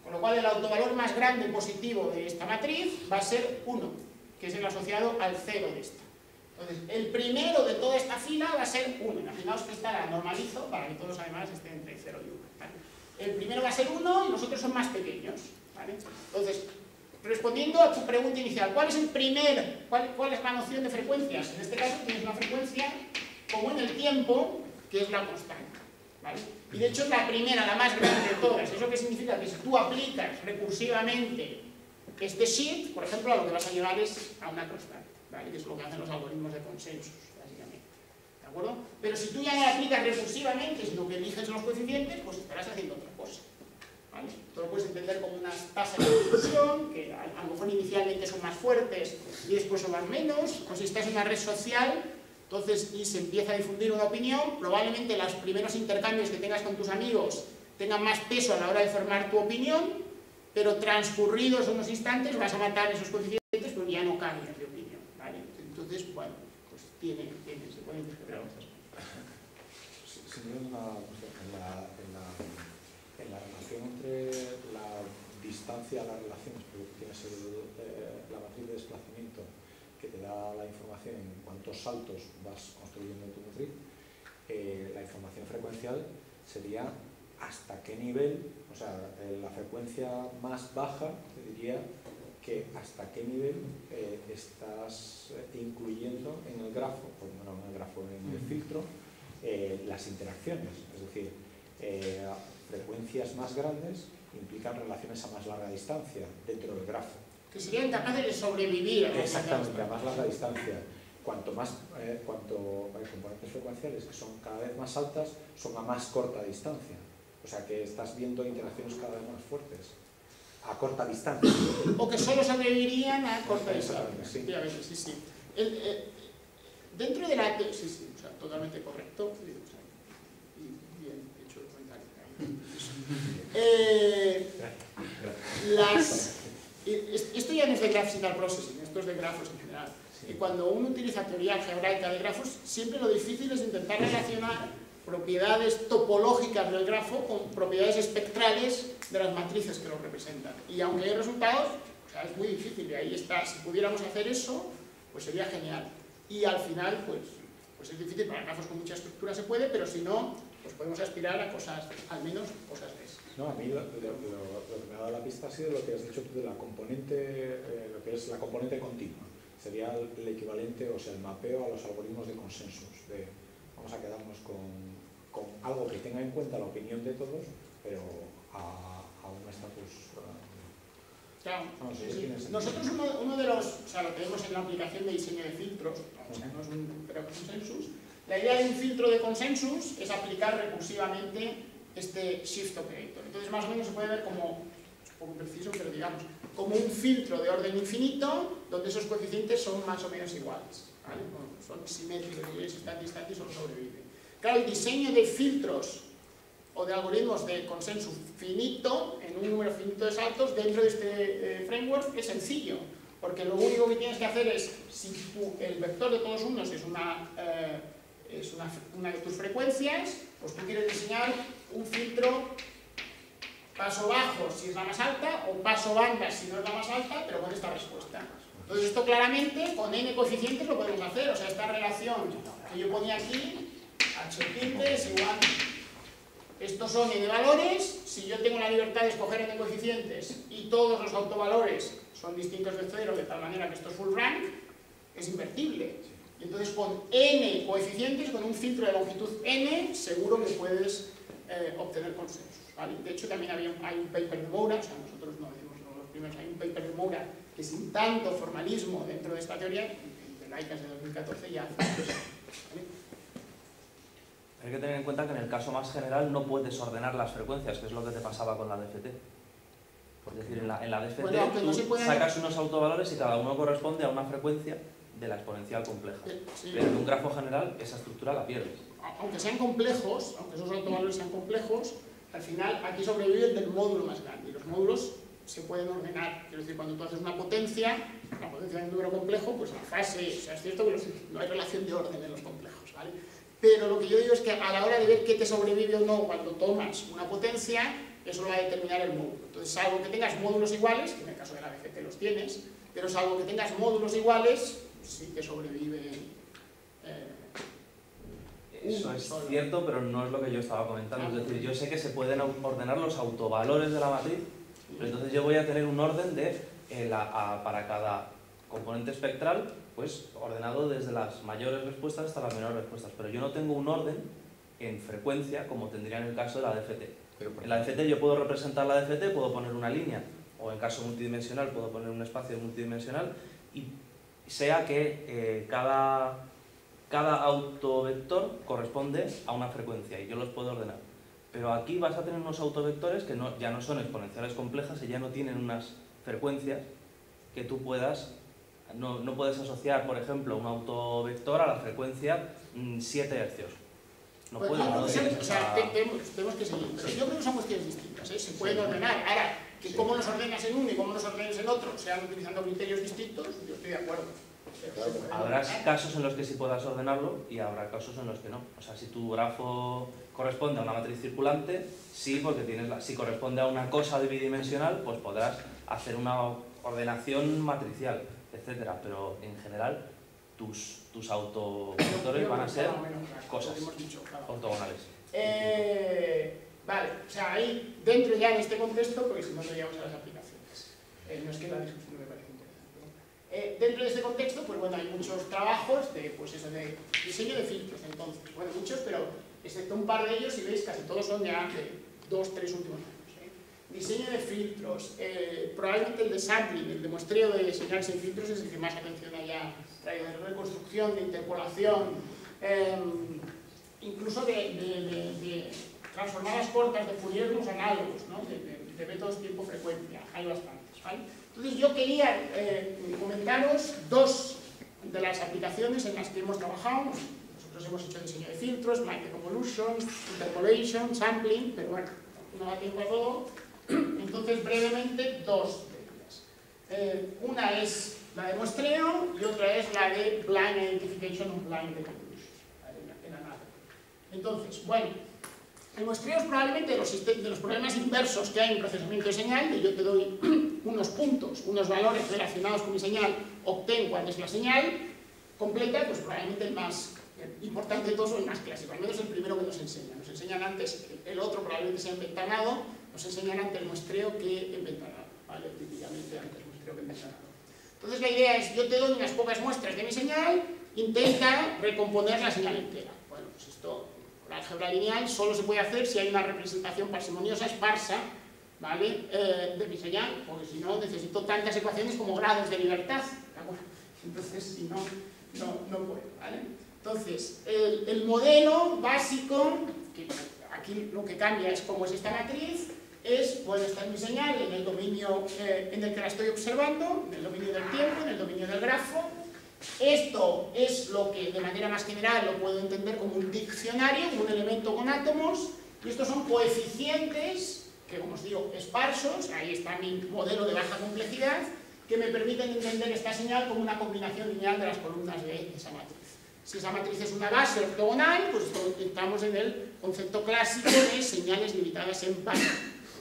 Con lo cual, el autovalor más grande positivo de esta matriz va a ser 1, que es el asociado al 0 de esta. Entonces, el primero de toda esta fila va a ser 1. Imaginaos que esta la normalizo para que todos además estén entre 0 y 1. ¿Vale? El primero va a ser 1 y los otros son más pequeños, ¿vale? Entonces, respondiendo a tu pregunta inicial, ¿cuál es la noción de frecuencias? En este caso tienes una frecuencia como en el tiempo, que es la constante, ¿vale? Y de hecho es la primera, la más grande de todas. ¿Eso qué significa? Que si tú aplicas recursivamente este shift, por ejemplo, a lo que vas a llevar es a una constante, ¿vale? Que es lo que hacen los algoritmos de consensos, básicamente, ¿de acuerdo? Pero si tú ya no la aplicas recursivamente, sino que eliges los coeficientes, pues estarás haciendo otra cosa, ¿vale? Tú lo puedes entender como unas tasas de difusión, que a lo mejor inicialmente son más fuertes y después son más menos, o si estás en una red social, entonces, y se empieza a difundir una opinión, probablemente los primeros intercambios que tengas con tus amigos tengan más peso a la hora de formar tu opinión, pero transcurridos unos instantes vas a matar esos coeficientes, pero ya no cambias de opinión, ¿vale? Entonces, bueno, pues se pueden interpretar muchas cosas. Simplemente una cuestión. En la relación entre la distancia a las relaciones, porque tienes la matriz de desplazamiento que te da la información en cuántos saltos vas construyendo tu matriz, la información frecuencial sería hasta qué nivel, o sea, la frecuencia más baja, te diría que hasta qué nivel estás incluyendo en el grafo, bueno, en el grafo, en el filtro, las interacciones. Es decir, frecuencias más grandes implican relaciones a más larga distancia dentro del grafo. Que serían capaces de sobrevivir. Exactamente, a más larga distancia. Cuanto componentes frecuenciales que son cada vez más altas, son a más corta distancia. O sea que estás viendo interacciones cada vez más fuertes, a corta distancia. O que solo sobrevivirían a corta distancia. Sí. Sí, sí. Dentro de la... Sí, o sea, totalmente correcto. Y bien hecho el comentario. Esto ya no es de graphical processing, esto es de grafos en general. Y cuando uno utiliza teoría algebraica de grafos, siempre lo difícil es intentar relacionar propiedades topológicas del grafo con propiedades espectrales de las matrices que lo representan. Y aunque hay resultados, o sea, es muy difícil, y ahí está. Si pudiéramos hacer eso, pues sería genial. Y al final, pues es difícil, para grafos con mucha estructura se puede, pero si no, pues podemos aspirar a cosas, al menos cosas de eso. No, a mí lo que me ha dado la pista ha sido lo que has dicho tú de la componente, lo que es la componente continua. Sería el equivalente, o sea, el mapeo a los algoritmos de consensus. Vamos a quedarnos con algo que tenga en cuenta la opinión de todos, pero a un estatus... Claro, no sé, sí. Nosotros uno de los, o sea, lo tenemos en la aplicación de diseño de filtros, o sea, no es un consensus. La idea de un filtro de consensus es aplicar recursivamente este shift operator. Entonces, más o menos se puede ver como, es un poco preciso, pero digamos, como un filtro de orden infinito, donde esos coeficientes son más o menos iguales, ¿vale? Son simétricos, y si están distantes solo sobreviven. Claro, el diseño de filtros o de algoritmos de consenso finito, en un número finito de saltos, dentro de este framework es sencillo, porque lo único que tienes que hacer es, si el vector de todos unos es una de tus frecuencias, pues tú quieres diseñar un filtro paso bajo si es la más alta, o paso banda si no es la más alta, pero con esta respuesta. Entonces esto claramente, con n coeficientes lo podemos hacer, o sea, esta relación que yo ponía aquí, h es igual, estos son n valores, si yo tengo la libertad de escoger n coeficientes y todos los autovalores son distintos de 0, de tal manera que esto es full rank, es invertible. Y entonces con n coeficientes, con un filtro de longitud n, seguro que puedes obtener consensos, ¿vale? De hecho también hay un paper de Moura, o sea, nosotros no decimos los primeros, hay un paper de Moura que sin tanto formalismo dentro de esta teoría, de la ICAS de 2014 ya hace, ¿vale? Hay que tener en cuenta que en el caso más general no puedes ordenar las frecuencias, que es lo que te pasaba con la DFT. Es decir, en la DFT bueno, tú sacas unos autovalores y cada uno corresponde a una frecuencia de la exponencial compleja. Sí. Pero en un grafo general esa estructura la pierdes. Aunque sean complejos, aunque esos autovalores sean complejos, al final aquí sobrevive el del módulo más grande. Y los módulos se pueden ordenar. Quiero decir, cuando tú haces una potencia de un número complejo, pues la fase, o sea, es cierto que no hay relación de orden en los complejos, ¿vale? Pero lo que yo digo es que a la hora de ver qué te sobrevive o no cuando tomas una potencia, eso lo va a determinar el módulo. Entonces, salvo que tengas módulos iguales, que en el caso de la DFT los tienes, pero salvo que tengas módulos iguales, sí que sobrevive. Eso es cierto, pero no es lo que yo estaba comentando. Es decir, yo sé que se pueden ordenar los autovalores de la matriz, pero entonces yo voy a tener un orden de para cada componente espectral, pues ordenado desde las mayores respuestas hasta las menores respuestas. Pero yo no tengo un orden en frecuencia como tendría en el caso de la DFT. En la DFT yo puedo representar la DFT, puedo poner una línea, o en caso multidimensional puedo poner un espacio multidimensional, y sea que cada autovector corresponde a una frecuencia y yo los puedo ordenar. Pero aquí vas a tener unos autovectores que ya no son exponenciales complejas y ya no tienen unas frecuencias que tú puedas... No puedes asociar, por ejemplo, un autovector a la frecuencia 7 Hz. No pues puedes. no, o sea, tenemos que seguir. Pero yo creo que son cuestiones distintas, ¿eh? Se pueden ordenar. Ahora, que cómo los ordenas en uno y cómo los ordenas en otro, sean utilizando criterios distintos, yo estoy de acuerdo. Habrá casos en los que sí puedas ordenarlo y habrá casos en los que no. O sea, si tu grafo corresponde a una matriz circulante, sí, porque si corresponde a una cosa bidimensional, pues podrás hacer una ordenación matricial, etcétera. Pero en general, tus tus autovectores van a ser cosas ortogonales. Vale, o sea, ahí dentro ya en este contexto, porque si no llegamos a las aplicaciones. No es que la discusión no me parece interesante, ¿no? Dentro de este contexto, pues bueno, hay muchos trabajos de, pues eso, de diseño de filtros, entonces. Bueno, muchos, pero excepto un par de ellos, si veis, casi todos son ya de 2, 3 últimos años. Diseño de filtros, probablemente el de sampling, el de muestreo de señales en filtros es el que más atención haya traído, de reconstrucción, de interpolación, incluso de transformadas cortas de Fourier los análogos, ¿no? de métodos tiempo-frecuencia, hay bastantes, ¿vale? Entonces yo quería comentaros dos de las aplicaciones en las que hemos trabajado. Nosotros hemos hecho diseño de filtros, Micro Convolution, Interpolation, Sampling, pero bueno, no da tiempo a todo. Entonces brevemente dos de ellas. Una es la de muestreo y otra es la de Blind Identification of Blind Convolution, en análogo. Entonces, bueno, el muestreo es probablemente de los problemas inversos que hay en procesamiento de señal, y yo te doy unos puntos, unos valores relacionados con mi señal, obtén cuál es la señal completa, pues probablemente el más importante de todos o el más clásico, al menos el primero que nos enseñan. Nos enseñan antes el otro, probablemente sea inventanado, nos enseñan antes el muestreo que inventanado, ¿vale? Típicamente antes el muestreo que inventanado. Entonces la idea es, yo te doy unas pocas muestras de mi señal, intenta recomponer la señal entera. Bueno, pues esto, con la álgebra lineal, solo se puede hacer si hay una representación parsimoniosa, esparsa, ¿vale? De mi señal, porque si no necesito tantas ecuaciones como grados de libertad, ¿de acuerdo? Entonces, si no, no puedo, ¿vale? Entonces, el modelo básico, que aquí lo que cambia es cómo es esta matriz, es, bueno, esta es mi señal en el dominio en el que la estoy observando, en el dominio del tiempo, en el dominio del grafo. Esto es lo que de manera más general lo puedo entender como un diccionario, como un elemento con átomos, y estos son coeficientes, que como os digo, esparsos, ahí está mi modelo de baja complejidad, que me permiten entender esta señal como una combinación lineal de las columnas de esa matriz. Si esa matriz es una base ortogonal, pues estamos en el concepto clásico de señales limitadas en par,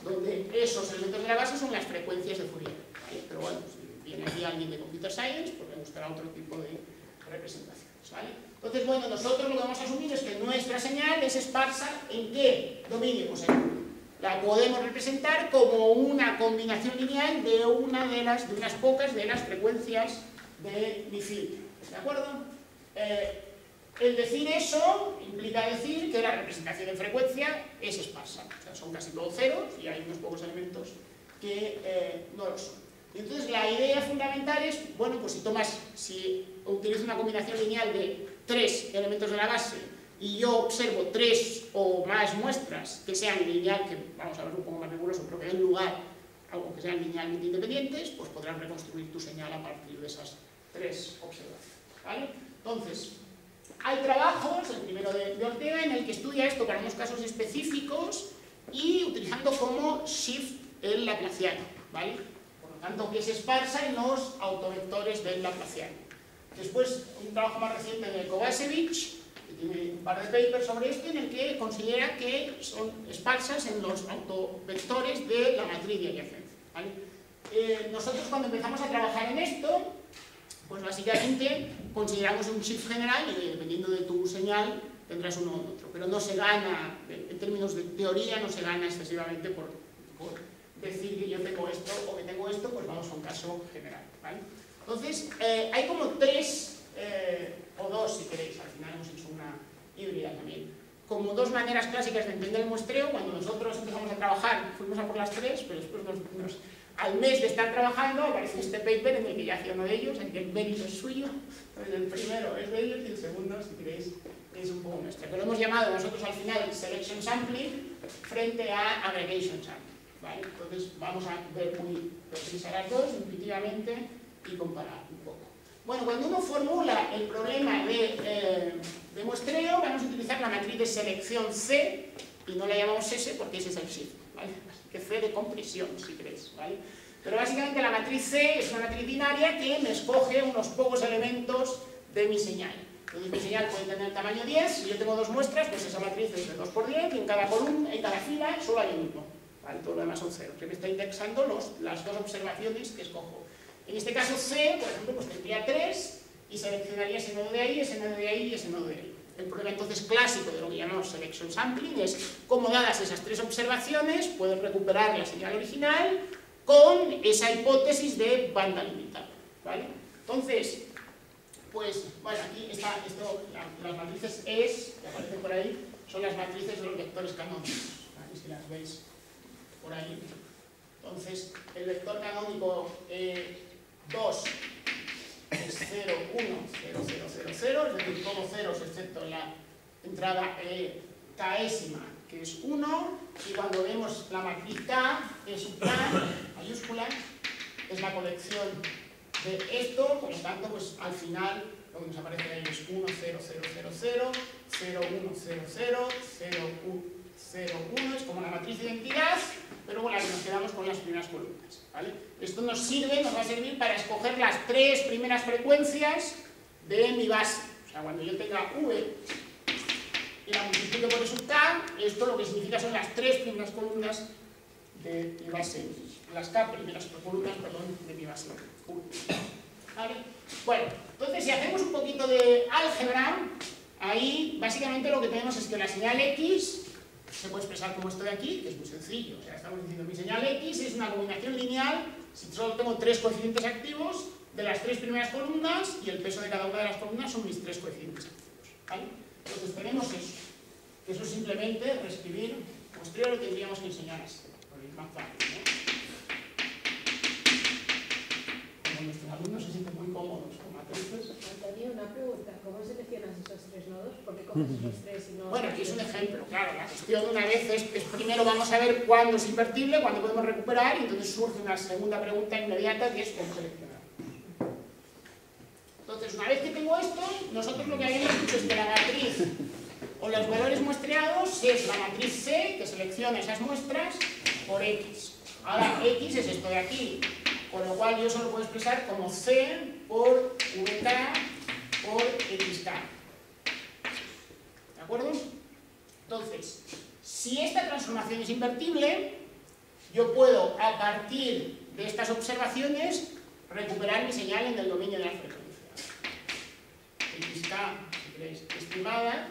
donde esos elementos de la base son las frecuencias de Fourier, ¿vale? Pero bueno, si viene aquí alguien de Computer Science, pues le gustará otro tipo de representaciones, ¿vale? Entonces, bueno, nosotros lo que vamos a asumir es que nuestra señal es esparsa ¿en qué dominio? Pues la podemos representar como una combinación lineal de unas pocas de las frecuencias de mi filtro, ¿de acuerdo? El decir eso implica decir que la representación en frecuencia es esparsa, o sea, son casi todos ceros y hay unos pocos elementos que no lo son. Y entonces la idea fundamental es, bueno, pues si utilizo una combinación lineal de 3 elementos de la base y yo observo 3 o más muestras que sean lineal, que vamos a ver un poco más riguroso, pero que den lugar a algo que sean linealmente independientes, pues podrás reconstruir tu señal a partir de esas 3 observaciones, ¿vale? Entonces, hay trabajos, el primero de Ortega, en el que estudia esto para unos casos específicos y utilizando como shift el laplaciano, ¿vale? Por lo tanto, que es esparsa en los autovectores del laplaciano. Después, un trabajo más reciente de Kovacevic, que tiene un par de papers sobre esto, en el que considera que son esparsas en los autovectores de la matriz de adyacencia, ¿vale? Nosotros cuando empezamos a trabajar en esto, pues básicamente consideramos un shift general y dependiendo de tu señal tendrás uno u otro, pero no se gana, en términos de teoría, no se gana excesivamente por decir que yo tengo esto o que tengo esto, pues vamos a un caso general, ¿vale? Entonces, hay como 3 o 2 si queréis, al final hemos hecho una híbrida también, como 2 maneras clásicas de entender el muestreo. Cuando nosotros empezamos a trabajar, fuimos a por las 3, pero después al mes de estar trabajando apareció este paper en el que ya hacía uno de ellos, en que el mérito es suyo, el primero es de ellos y el segundo, si queréis, es un poco nuestro. Pero lo hemos llamado nosotros al final Selection Sampling frente a Aggregation Sampling, ¿vale? Entonces vamos a ver muy precisas las dos, intuitivamente, y comparar un poco. Bueno, cuando uno formula el problema de muestreo, vamos a utilizar la matriz de selección C, y no la llamamos S porque ese es el shift, ¿vale? Que C de compresión, si queréis, ¿vale? Pero básicamente la matriz C es una matriz binaria que me escoge unos pocos elementos de mi señal. Entonces mi señal puede tener tamaño 10, si yo tengo 2 muestras, pues esa matriz es de 2 por 10, y en cada columna, en cada fila, solo hay uno, ¿vale? Todo lo demás son ceros, que me está indexando las 2 observaciones que escojo. En este caso C, por ejemplo, pues tendría 3, y seleccionaría ese nodo de ahí, ese nodo de ahí y ese nodo de ahí. El problema entonces clásico de lo que llamamos selection sampling es cómo, dadas esas tres observaciones, puedes recuperar la señal original con esa hipótesis de banda limitada, ¿vale? Entonces, pues, bueno, aquí está las matrices ES, que aparecen por ahí, son las matrices de los vectores canónicos, ¿vale? Si las veis por ahí. Entonces, el vector canónico 2 es 0, 1, 0, 0, 0, 0, es decir, todos ceros excepto la entrada késima, que es 1, y cuando vemos la matriz K, es K mayúscula, es la colección de esto, por lo tanto, pues al final lo que nos aparece ahí es 1, 0, 0, 0, 0, 0, 1, 0, 0, 0, 1, 0, 1, es como la matriz de identidad, pero con la que nos quedamos con las primeras columnas, ¿vale? Esto nos va a servir para escoger las tres primeras frecuencias de mi base. O sea, cuando yo tenga V y la multiplico por E sub K, esto lo que significa son las tres primeras columnas de mi base, las K primeras columnas, perdón, de mi base. ¿Vale? Bueno, entonces si hacemos un poquito de álgebra, ahí básicamente lo que tenemos es que la señal X se puede expresar como esto de aquí, que es muy sencillo. O sea, estamos diciendo mi señal X es una combinación lineal, si solo tengo tres coeficientes activos, de las tres primeras columnas, y el peso de cada una de las columnas son mis tres coeficientes activos, ¿vale? Entonces tenemos eso. Eso es simplemente reescribir, muestreo lo tendríamos que enseñar así, porque es más fácil, ¿no? Como nuestros alumnos se sienten muy cómodos con matrices. Antonio, una pregunta, ¿cómo seleccionas esos tres nodos? ¿Por qué coges esos tres y no...? Bueno, aquí es un ejemplo, claro. La cuestión una vez es primero vamos a ver cuándo es invertible, cuándo podemos recuperar, y entonces surge una segunda pregunta inmediata que es cómo seleccionar. Entonces, una vez que tengo esto, nosotros lo que habíamos dicho es que la matriz o los valores muestreados es la matriz C, que selecciona esas muestras, por X. Ahora, X es esto de aquí, con lo cual yo solo puedo expresar como C por VK por XK. ¿De acuerdo? Entonces, si esta transformación es invertible, yo puedo, a partir de estas observaciones, recuperar mi señal en el dominio de la frecuencia. XK, si queréis, estimada,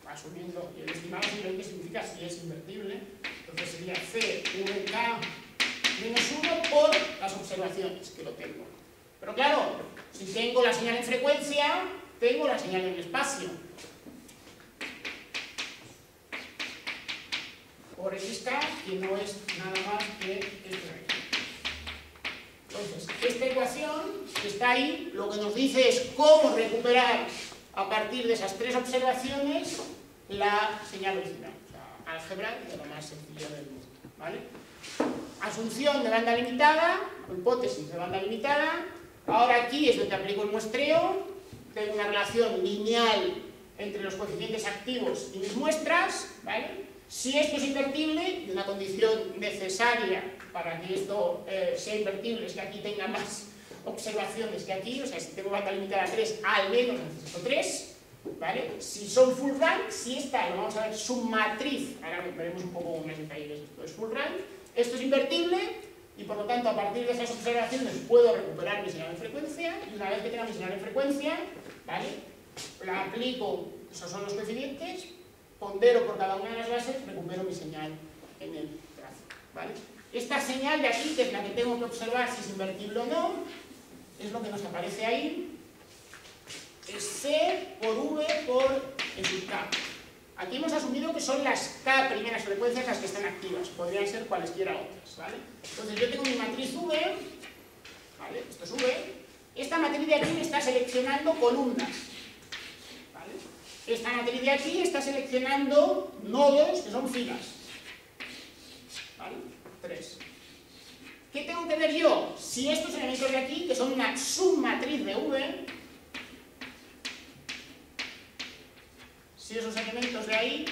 asumiendo, y el estimado simplemente significa si es invertible, entonces sería C, VK, menos 1 por las observaciones, que lo tengo. Pero claro, si tengo la señal en frecuencia, tengo la señal en el espacio. Por XK, que no es nada más que esto de aquí. Entonces, esta ecuación que está ahí, lo que nos dice es cómo recuperar a partir de esas tres observaciones la señal original. O sea, álgebra de lo más sencillo del mundo, ¿vale? Asunción de banda limitada, o hipótesis de banda limitada. Ahora aquí es donde aplico el muestreo. Tengo una relación lineal entre los coeficientes activos y mis muestras, ¿vale? Si esto es invertible, y una condición necesaria para que esto sea invertible es que aquí tenga más observaciones que aquí, o sea, si tengo banda limitada 3, al menos necesito 3, ¿vale? Si son full rank, si esta, lo vamos a ver, submatriz, ahora veremos un poco más detalles, esto es full rank, esto es invertible, y por lo tanto a partir de esas observaciones puedo recuperar mi señal de frecuencia, y una vez que tenga mi señal de frecuencia, ¿vale? La aplico, esos son los coeficientes, pondero por cada una de las bases, recupero mi señal en el trazo, ¿vale? Esta señal de aquí, que es la que tengo que observar si es invertible o no, es lo que nos aparece ahí, es C por V por E sub K. Aquí hemos asumido que son las K primeras frecuencias las que están activas, podrían ser cualesquiera otras, ¿vale? Entonces yo tengo mi matriz V, ¿vale? Esto es V, esta matriz de aquí me está seleccionando columnas, ¿vale? Esta matriz de aquí está seleccionando nodos que son filas, ¿vale? 3. ¿Qué tengo que ver yo? Si estos elementos de aquí, que son una submatriz de V, si esos elementos de ahí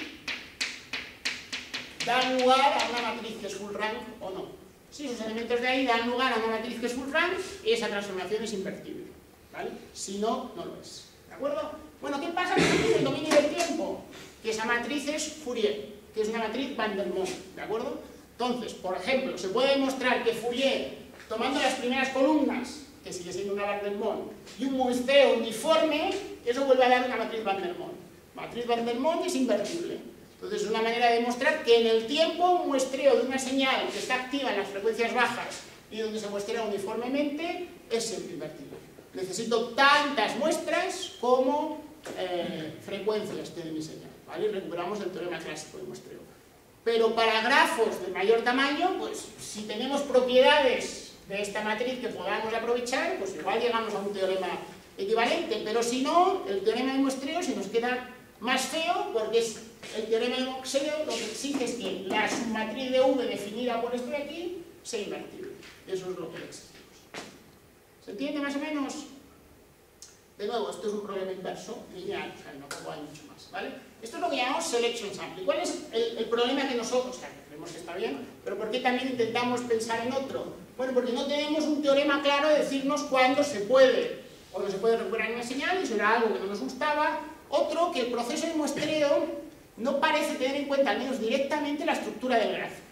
dan lugar a una matriz que es full rank o no. Si esos elementos de ahí dan lugar a una matriz que es full rank, esa transformación es invertible, ¿vale? Si no, no lo es. ¿De acuerdo? Bueno, ¿qué pasa con el dominio del tiempo? Que esa matriz es Fourier, que es una matriz Van der Monde, ¿de acuerdo? Entonces, por ejemplo, se puede demostrar que Fourier, tomando las primeras columnas, que sigue siendo una Van der Monde, y un muestreo uniforme, eso vuelve a dar una matriz Van der Monde. Matriz Van der Monde es invertible. Entonces es una manera de demostrar que en el tiempo un muestreo de una señal que está activa en las frecuencias bajas y donde se muestrea uniformemente es siempre invertible. Necesito tantas muestras como frecuencias tiene mi señal, ¿vale? Y recuperamos el teorema clásico de muestreo. Pero para grafos de mayor tamaño, pues si tenemos propiedades de esta matriz que podamos aprovechar, pues igual llegamos a un teorema equivalente, pero si no, el teorema de muestreo se nos queda más feo, porque es el teorema de muestreo lo que exige es que la submatriz de V definida por esto de aquí sea invertible. Eso es lo que exigimos. ¿Se entiende más o menos? De nuevo, esto es un problema inverso, lineal, o sea, no hay mucho más, ¿vale? Esto es lo que llamamos selection sample. ¿Cuál es el problema que nosotros, o sea, creemos que está bien, pero por qué también intentamos pensar en otro? Bueno, porque no tenemos un teorema claro de decirnos cuándo se puede o no se puede recuperar una señal, y eso era algo que no nos gustaba. Otro, que el proceso de muestreo no parece tener en cuenta, al menos directamente, la estructura del grafo.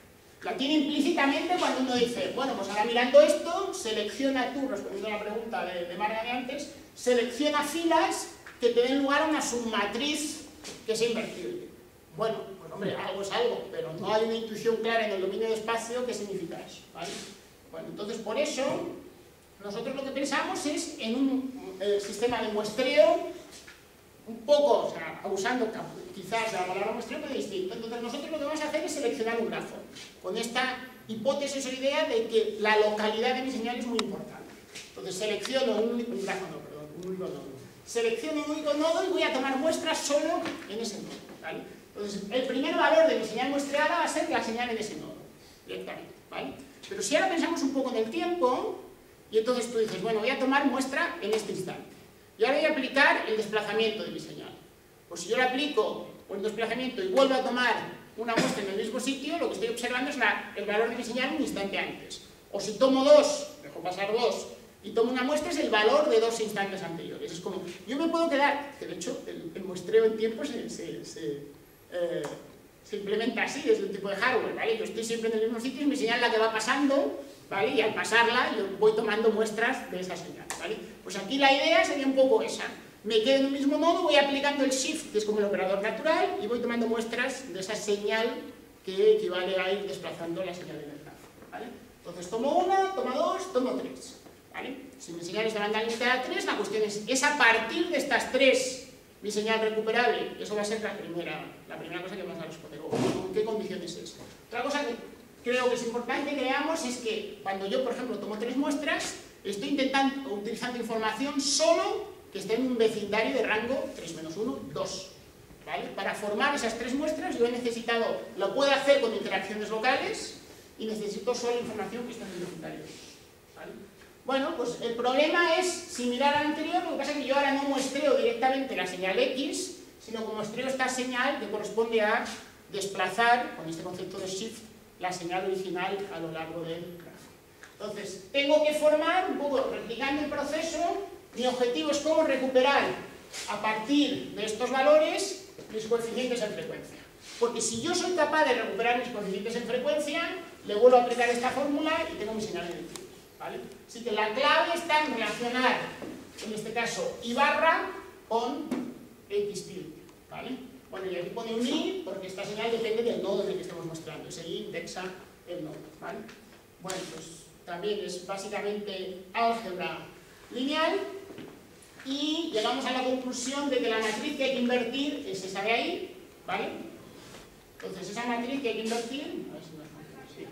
La tiene implícitamente cuando uno dice, bueno, pues ahora mirando esto, selecciona tú, respondiendo a la pregunta de Marga de antes, selecciona filas que te den lugar a una submatriz que sea invertible. Bueno, pues hombre, algo es algo, pero no hay una intuición clara en el dominio de espacio que significa eso, ¿vale? Bueno, entonces por eso, nosotros lo que pensamos es en un sistema de muestreo un poco, o sea, usando quizás la palabra muestreo, pero distinto. Entonces nosotros lo que vamos a hacer es seleccionar un grafo, con esta hipótesis o idea de que la localidad de mi señal es muy importante. Entonces selecciono un único nodo. Selecciono un único nodo y voy a tomar muestras solo en ese nodo, ¿vale? Entonces el primer valor de mi señal muestreada va a ser la señal en ese nodo, directamente, ¿vale? Pero si ahora pensamos un poco en el tiempo, y entonces tú dices, bueno, voy a tomar muestra en este instante. Y ahora voy a aplicar el desplazamiento de mi señal. Pues si yo le aplico un desplazamiento y vuelvo a tomar una muestra en el mismo sitio, lo que estoy observando es el valor de mi señal un instante antes. O si tomo dos, dejo pasar dos, y tomo una muestra, es el valor de 2 instantes anteriores. Es como, yo me puedo quedar, que de hecho el muestreo en tiempo se implementa así, desde un tipo de hardware, ¿vale? Yo estoy siempre en el mismo sitio y mi señal la que va pasando, ¿vale? Y al pasarla yo voy tomando muestras de esa señal, ¿vale? Pues aquí la idea sería un poco esa. Me quedo en un mismo nodo, voy aplicando el shift, que es como el operador natural, y voy tomando muestras de esa señal que equivale a ir desplazando la señal en el grafo, ¿vale? Entonces tomo una, tomo dos, tomo tres, ¿vale? Si mi señal es de banda limitada a 3, la cuestión es a partir de estas 3 mi señal recuperable. Eso va a ser la primera cosa que vamos a responder. ¿Con qué condiciones es? Otra cosa que creo que es importante que veamos es que cuando yo, por ejemplo, tomo 3 muestras, estoy utilizando información solo que esté en un vecindario de rango 3-1, 2. ¿Vale? Para formar esas 3 muestras yo he necesitado, lo puedo hacer con interacciones locales y necesito solo información que está en el vecindario 2. ¿Vale? Bueno, pues el problema es similar al anterior, lo que pasa es que yo ahora no muestreo directamente la señal X, sino que muestreo esta señal que corresponde a desplazar, con este concepto de shift, la señal original a lo largo del grafo. Entonces, tengo que formar, un poco replicando el proceso, mi objetivo es cómo recuperar a partir de estos valores mis coeficientes en frecuencia. Porque si yo soy capaz de recuperar mis coeficientes en frecuencia, le vuelvo a aplicar esta fórmula y tengo mi señal en el tiempo, ¿vale? Así que la clave está en relacionar, en este caso, I barra con X tilde, ¿vale? Bueno, y aquí pone un I porque esta señal depende del nodo en el que estemos mostrando. Ese I indexa el nodo, ¿vale? Bueno, pues también es básicamente álgebra lineal y llegamos a la conclusión de que la matriz que hay que invertir es esa de ahí, ¿vale? Entonces esa matriz que hay que invertir, a ver si me funciona, sí.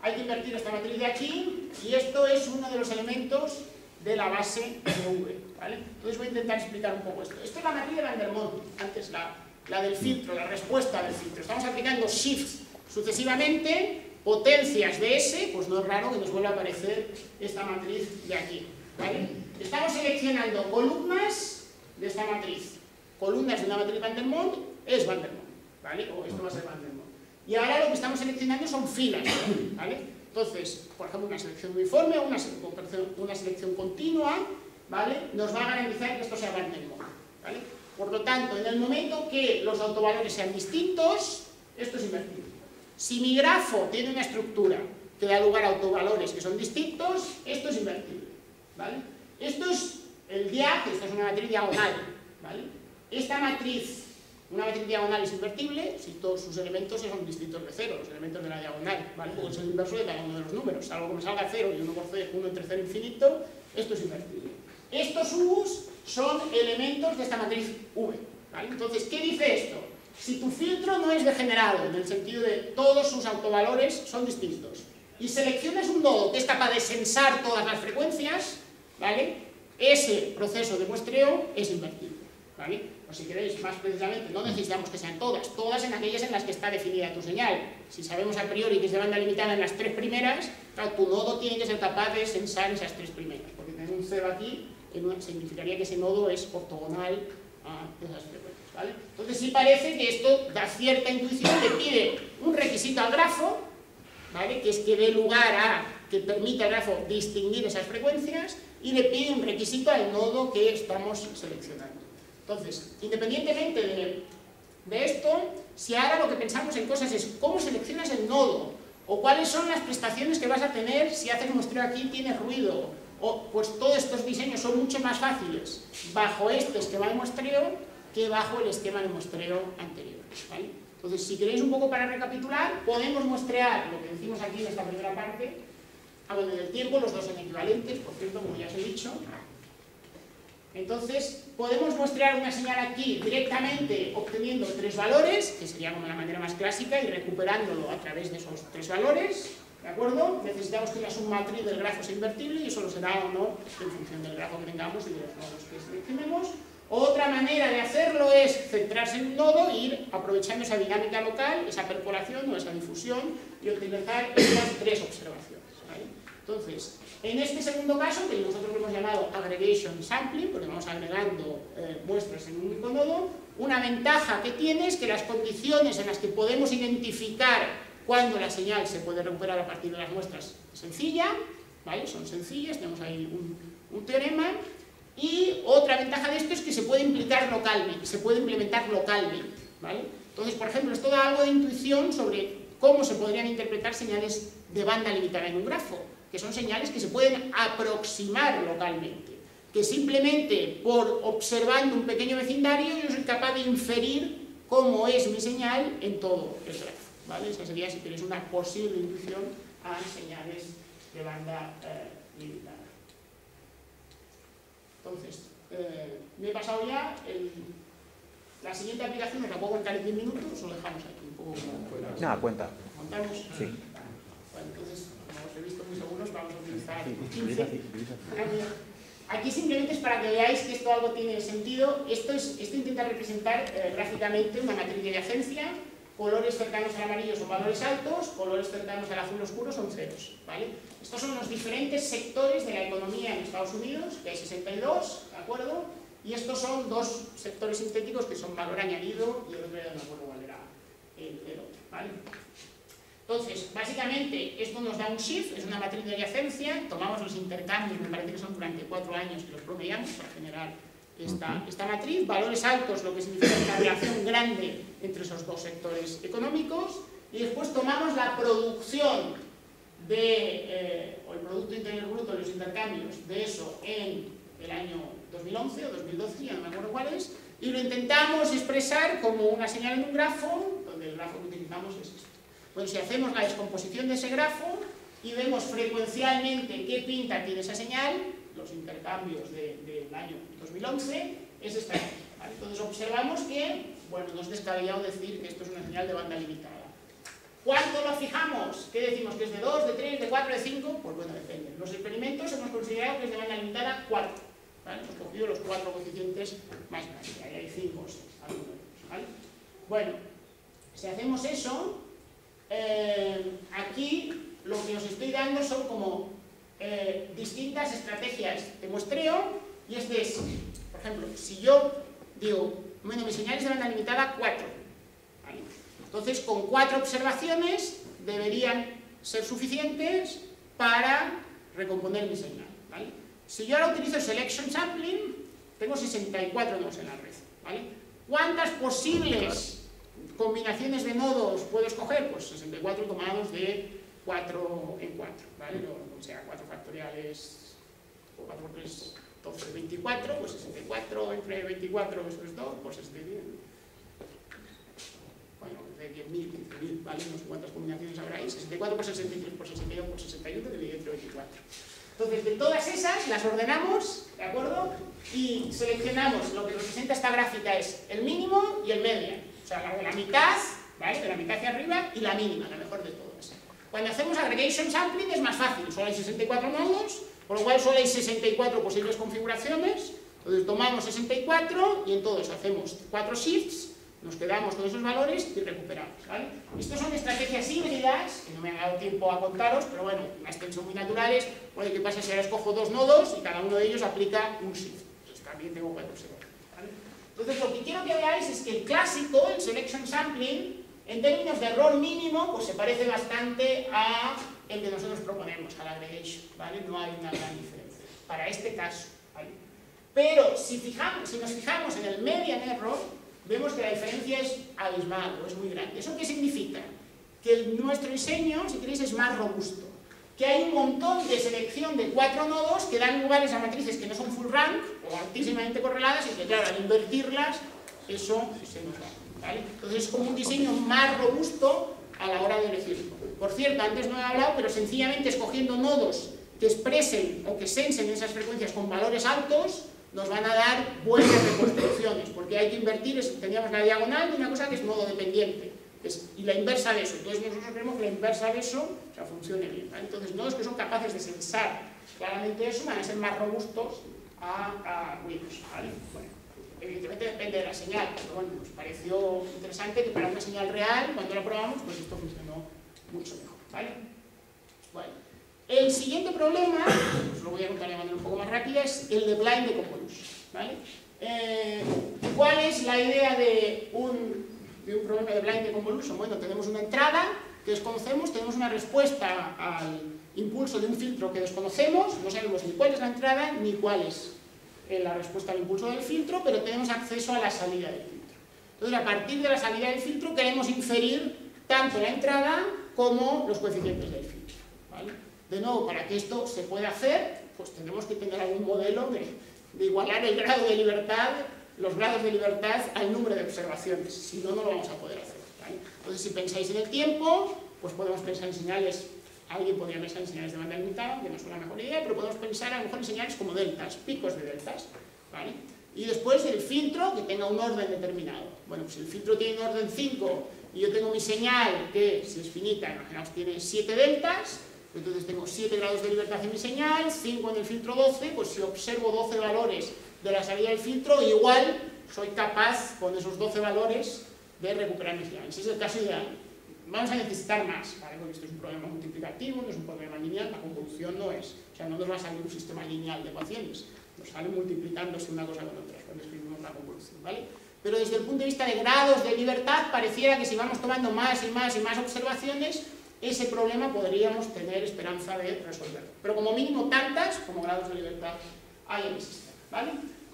Hay que invertir esta matriz de aquí y esto es uno de los elementos de la base de V, ¿vale? Entonces voy a intentar explicar un poco esto. Esto es la matriz de Van der Monde, antes la del filtro, la respuesta del filtro. Estamos aplicando shifts sucesivamente, potencias de S, pues no es raro que nos vuelva a aparecer esta matriz de aquí, ¿vale? Estamos seleccionando columnas de esta matriz. Columnas de una matriz Van der Monde es Van der Monde, ¿vale? O esto va a ser Van der Monde. Y ahora lo que estamos seleccionando son filas, ¿vale? Entonces, por ejemplo, una selección uniforme o una selección continua, ¿vale? Nos va a garantizar que esto sea Van der Monde, ¿vale? Por lo tanto, en el momento que los autovalores sean distintos, esto es invertible. Si mi grafo tiene una estructura que da lugar a autovalores que son distintos, esto es invertible. ¿vale? Esto es el diag, esto es una matriz diagonal, ¿vale? Esta matriz, una matriz diagonal es invertible si todos sus elementos son distintos de cero, los elementos de la diagonal, ¿vale? Porque es el inverso de cada uno de los números, salvo que me salga 0 y 1 entre 0 infinito, esto es invertible. Estos u's son elementos de esta matriz V, ¿vale? Entonces, ¿qué dice esto? Si tu filtro no es degenerado, en el sentido de todos sus autovalores son distintos, y seleccionas un nodo que es capaz de sensar todas las frecuencias, ¿vale? Ese proceso de muestreo es invertible, ¿vale? O si queréis, más precisamente, no necesitamos que sean todas en aquellas en las que está definida tu señal. Si sabemos a priori que es de banda limitada en las 3 primeras, claro, tu nodo tiene que ser capaz de sensar esas 3 primeras, porque tener un 0 aquí significaría que ese nodo es ortogonal a esas frecuencias, ¿vale? Entonces sí parece que esto da cierta intuición, le pide un requisito al grafo, ¿vale? Que es que dé lugar a que permita al grafo distinguir esas frecuencias, y le pide un requisito al nodo que estamos seleccionando. Entonces, independientemente de esto, si ahora lo que pensamos en cosas es cómo seleccionas el nodo, o cuáles son las prestaciones que vas a tener si haces muestreo aquí y tienes ruido, pues todos estos diseños son mucho más fáciles bajo este esquema de muestreo que bajo el esquema de muestreo anterior, ¿vale? Entonces, si queréis un poco para recapitular, podemos muestrear lo que decimos aquí en esta primera parte. Bueno, en el tiempo los dos son equivalentes, por cierto, como ya os he dicho. Entonces, podemos muestrear una señal aquí directamente obteniendo 3 valores, que sería como la manera más clásica, y recuperándolo a través de esos 3 valores, ¿de acuerdo? Necesitamos que la submatriz del grafo sea invertible, y eso lo será o no en función del grafo que tengamos y de los nodos que seleccionemos. Otra manera de hacerlo es centrarse en un nodo e ir aprovechando esa dinámica local, esa percolación o esa difusión, y utilizar estas 3 observaciones, ¿vale? Entonces, en este segundo caso, que nosotros lo hemos llamado aggregation sampling, porque vamos agregando muestras en un único nodo, una ventaja que tiene es que las condiciones en las que podemos identificar cuándo la señal se puede recuperar a partir de las muestras es sencilla, ¿vale? Son sencillas, tenemos ahí un teorema. Y otra ventaja de esto es que se puede implementar localmente, ¿vale? Entonces, por ejemplo, esto da algo de intuición sobre cómo se podrían interpretar señales de banda limitada en un grafo, que son señales que se pueden aproximar localmente, que simplemente por observando un pequeño vecindario yo soy capaz de inferir cómo es mi señal en todo el grafo, ¿vale? Esa sería, si queréis, una posible intuición a señales de banda limitada. Entonces, me he pasado ya, la siguiente aplicación nos la puedo contar en 10 minutos, o lo dejamos aquí un poco como... Nada, cuenta. ¿Contamos? Sí. Bueno, entonces, como os he visto muy seguros, vamos a utilizar 15. Aquí simplemente es para que veáis que esto algo tiene sentido. Esto intenta representar gráficamente una matriz de adyacencia. Colores cercanos al amarillo son valores altos, colores cercanos al azul oscuro son ceros, ¿vale? Estos son los diferentes sectores de la economía en Estados Unidos, que hay 62, ¿de acuerdo? Y estos son 2 sectores sintéticos que son valor añadido, y el otro ya no me acuerdo cuál era el otro, ¿vale? Entonces, básicamente, esto nos da un shift, es una matriz de adyacencia, tomamos los intercambios, me parece que son durante 4 años que los promediamos para generar esta matriz, valores altos, lo que significa una relación grande entre esos 2 sectores económicos, y después tomamos la producción o el Producto Interior Bruto de los intercambios de eso en el año 2011 o 2012, ya no me acuerdo cuál es, y lo intentamos expresar como una señal en un grafo, donde el grafo que utilizamos es este. Bueno, si hacemos la descomposición de ese grafo y vemos frecuencialmente qué pinta tiene esa señal, los intercambios del año 2011, es esta, ¿vale? Entonces observamos que, bueno, no es descabellado decir que esto es una señal de banda limitada. ¿Cuánto lo fijamos? ¿Qué decimos? ¿Que es de 2, de 3, de 4, de 5? Pues bueno, depende. Los experimentos hemos considerado que es de banda limitada 4, ¿vale? Hemos cogido los 4 coeficientes más grandes, ahí hay 5 o 6, ¿vale? Bueno, si hacemos eso, aquí lo que os estoy dando son como distintas estrategias de muestreo, y este es, por ejemplo, si yo digo, bueno, mi señal es de banda limitada 4, ¿vale? Entonces con 4 observaciones deberían ser suficientes para recomponer mi señal, ¿vale? Si yo ahora utilizo selection sampling, tengo 64 nodos en la red, ¿vale? ¿Cuántas posibles combinaciones de nodos puedo escoger? Pues 64 tomados de 4 en 4, ¿vale? O sea, 4 factoriales 4 por 3, 12, 24, pues 64 entre 24, eso es 2, pues es de 10. Bueno, de 10.000, 15.000, ¿vale? No sé cuántas combinaciones habrá ahí. 64 por 63 por 62 por 61 dividido entre 24. Entonces, de todas esas las ordenamos, ¿de acuerdo? Y seleccionamos lo que representa esta gráfica es el mínimo y el median. O sea, la de la mitad, ¿vale? De la mitad hacia arriba y la mínima, la mejor de todas. Cuando hacemos aggregation sampling es más fácil, solo hay 64 nodos, por lo cual solo hay 64 posibles configuraciones. Entonces tomamos 64 y en todos hacemos 4 shifts, nos quedamos con esos valores y recuperamos, ¿vale? Estas son estrategias híbridas, que no me ha dado tiempo a contaros, pero bueno, las que son muy naturales. Bueno, ¿qué pasa si ahora escojo 2 nodos y cada uno de ellos aplica un shift? Pues también tengo 4 segundos, ¿vale? Entonces lo que quiero que veáis es que el clásico, el selection sampling, en términos de error mínimo, pues se parece bastante a el que nosotros proponemos, al aggregation, ¿vale? No hay una gran diferencia para este caso, ¿vale? Pero si nos fijamos en el median error, vemos que la diferencia es abismal o es muy grande. ¿Eso qué significa? Que nuestro diseño, si queréis, es más robusto. Que hay un montón de selección de 4 nodos que dan lugares a matrices que no son full rank o altísimamente correladas y que, claro, al invertirlas, eso se nos va, ¿vale? Entonces es como un diseño más robusto a la hora de elegirlo. Por cierto, antes no he hablado, pero sencillamente escogiendo nodos que expresen o que sensen esas frecuencias con valores altos, nos van a dar buenas reconstrucciones, porque hay que invertir, teníamos la diagonal de una cosa que es nodo dependiente, y la inversa de eso. Entonces nosotros creemos que la inversa de eso, o sea, funcione bien, ¿vale? Entonces nodos que son capaces de sensar claramente eso van a ser más robustos a ruidos, ¿vale? Bueno, evidentemente depende de la señal, pero bueno, nos pareció interesante que para una señal real, cuando la probamos, pues esto funcionó mucho mejor, ¿vale? Bueno. El siguiente problema, os lo voy a contar de manera un poco más rápida, es el de blind deconvolution, ¿vale? ¿Cuál es la idea de un problema de blind deconvolution? Bueno, tenemos una entrada que desconocemos, tenemos una respuesta al impulso de un filtro que desconocemos, no sabemos ni cuál es la entrada ni cuál es la respuesta al impulso del filtro, pero tenemos acceso a la salida del filtro. Entonces, a partir de la salida del filtro queremos inferir tanto la entrada como los coeficientes del filtro, ¿vale? De nuevo, para que esto se pueda hacer, pues tenemos que tener algún modelo de igualar el grado de libertad, los grados de libertad al número de observaciones, si no, no lo vamos a poder hacer, ¿vale? Entonces, si pensáis en el tiempo, pues podemos pensar en señales, alguien podría pensar en señales de banda limitada, que no es una mejor idea, pero podemos pensar a lo mejor en señales como deltas, picos de deltas, ¿vale? Y después el filtro que tenga un orden determinado. Bueno, pues si el filtro tiene un orden 5 y yo tengo mi señal que, si es finita, imaginaos, tiene 7 deltas, entonces tengo 7 grados de libertad en mi señal, 5 en el filtro 12, pues si observo 12 valores de la salida del filtro, igual soy capaz con esos 12 valores de recuperar mi señal. Ese es el caso ideal. Vamos a necesitar más, ¿vale? Porque esto es un problema multiplicativo, no es un problema lineal, la convolución no es. O sea, no nos va a salir un sistema lineal de ecuaciones, nos sale multiplicándose una cosa con otra cuando escribimos la convolución, ¿vale? Pero desde el punto de vista de grados de libertad, pareciera que si vamos tomando más y más y más observaciones, ese problema podríamos tener esperanza de resolverlo. Pero como mínimo tantas como grados de libertad hay en el sistema, ¿vale?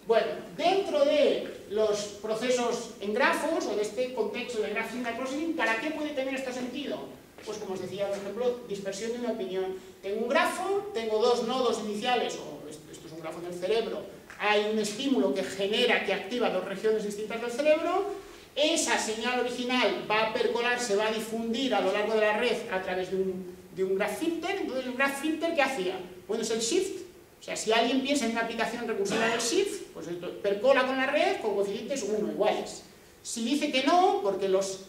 Bueno, dentro de los procesos en grafos o de este contexto de graph signal processing, ¿para qué puede tener esto sentido? Pues como os decía, por ejemplo, dispersión de una opinión. Tengo un grafo, tengo 2 nodos iniciales, o esto es un grafo en el cerebro, hay un estímulo que genera, que activa 2 regiones distintas del cerebro. Esa señal original va a percolar, se va a difundir a lo largo de la red a través de un graph filter. Entonces, el graph filter, ¿qué hacía? Bueno, es el shift. O sea, si alguien piensa en una aplicación recursiva del shift, pues percola con la red con coeficientes 1 iguales. Si dice que no, porque los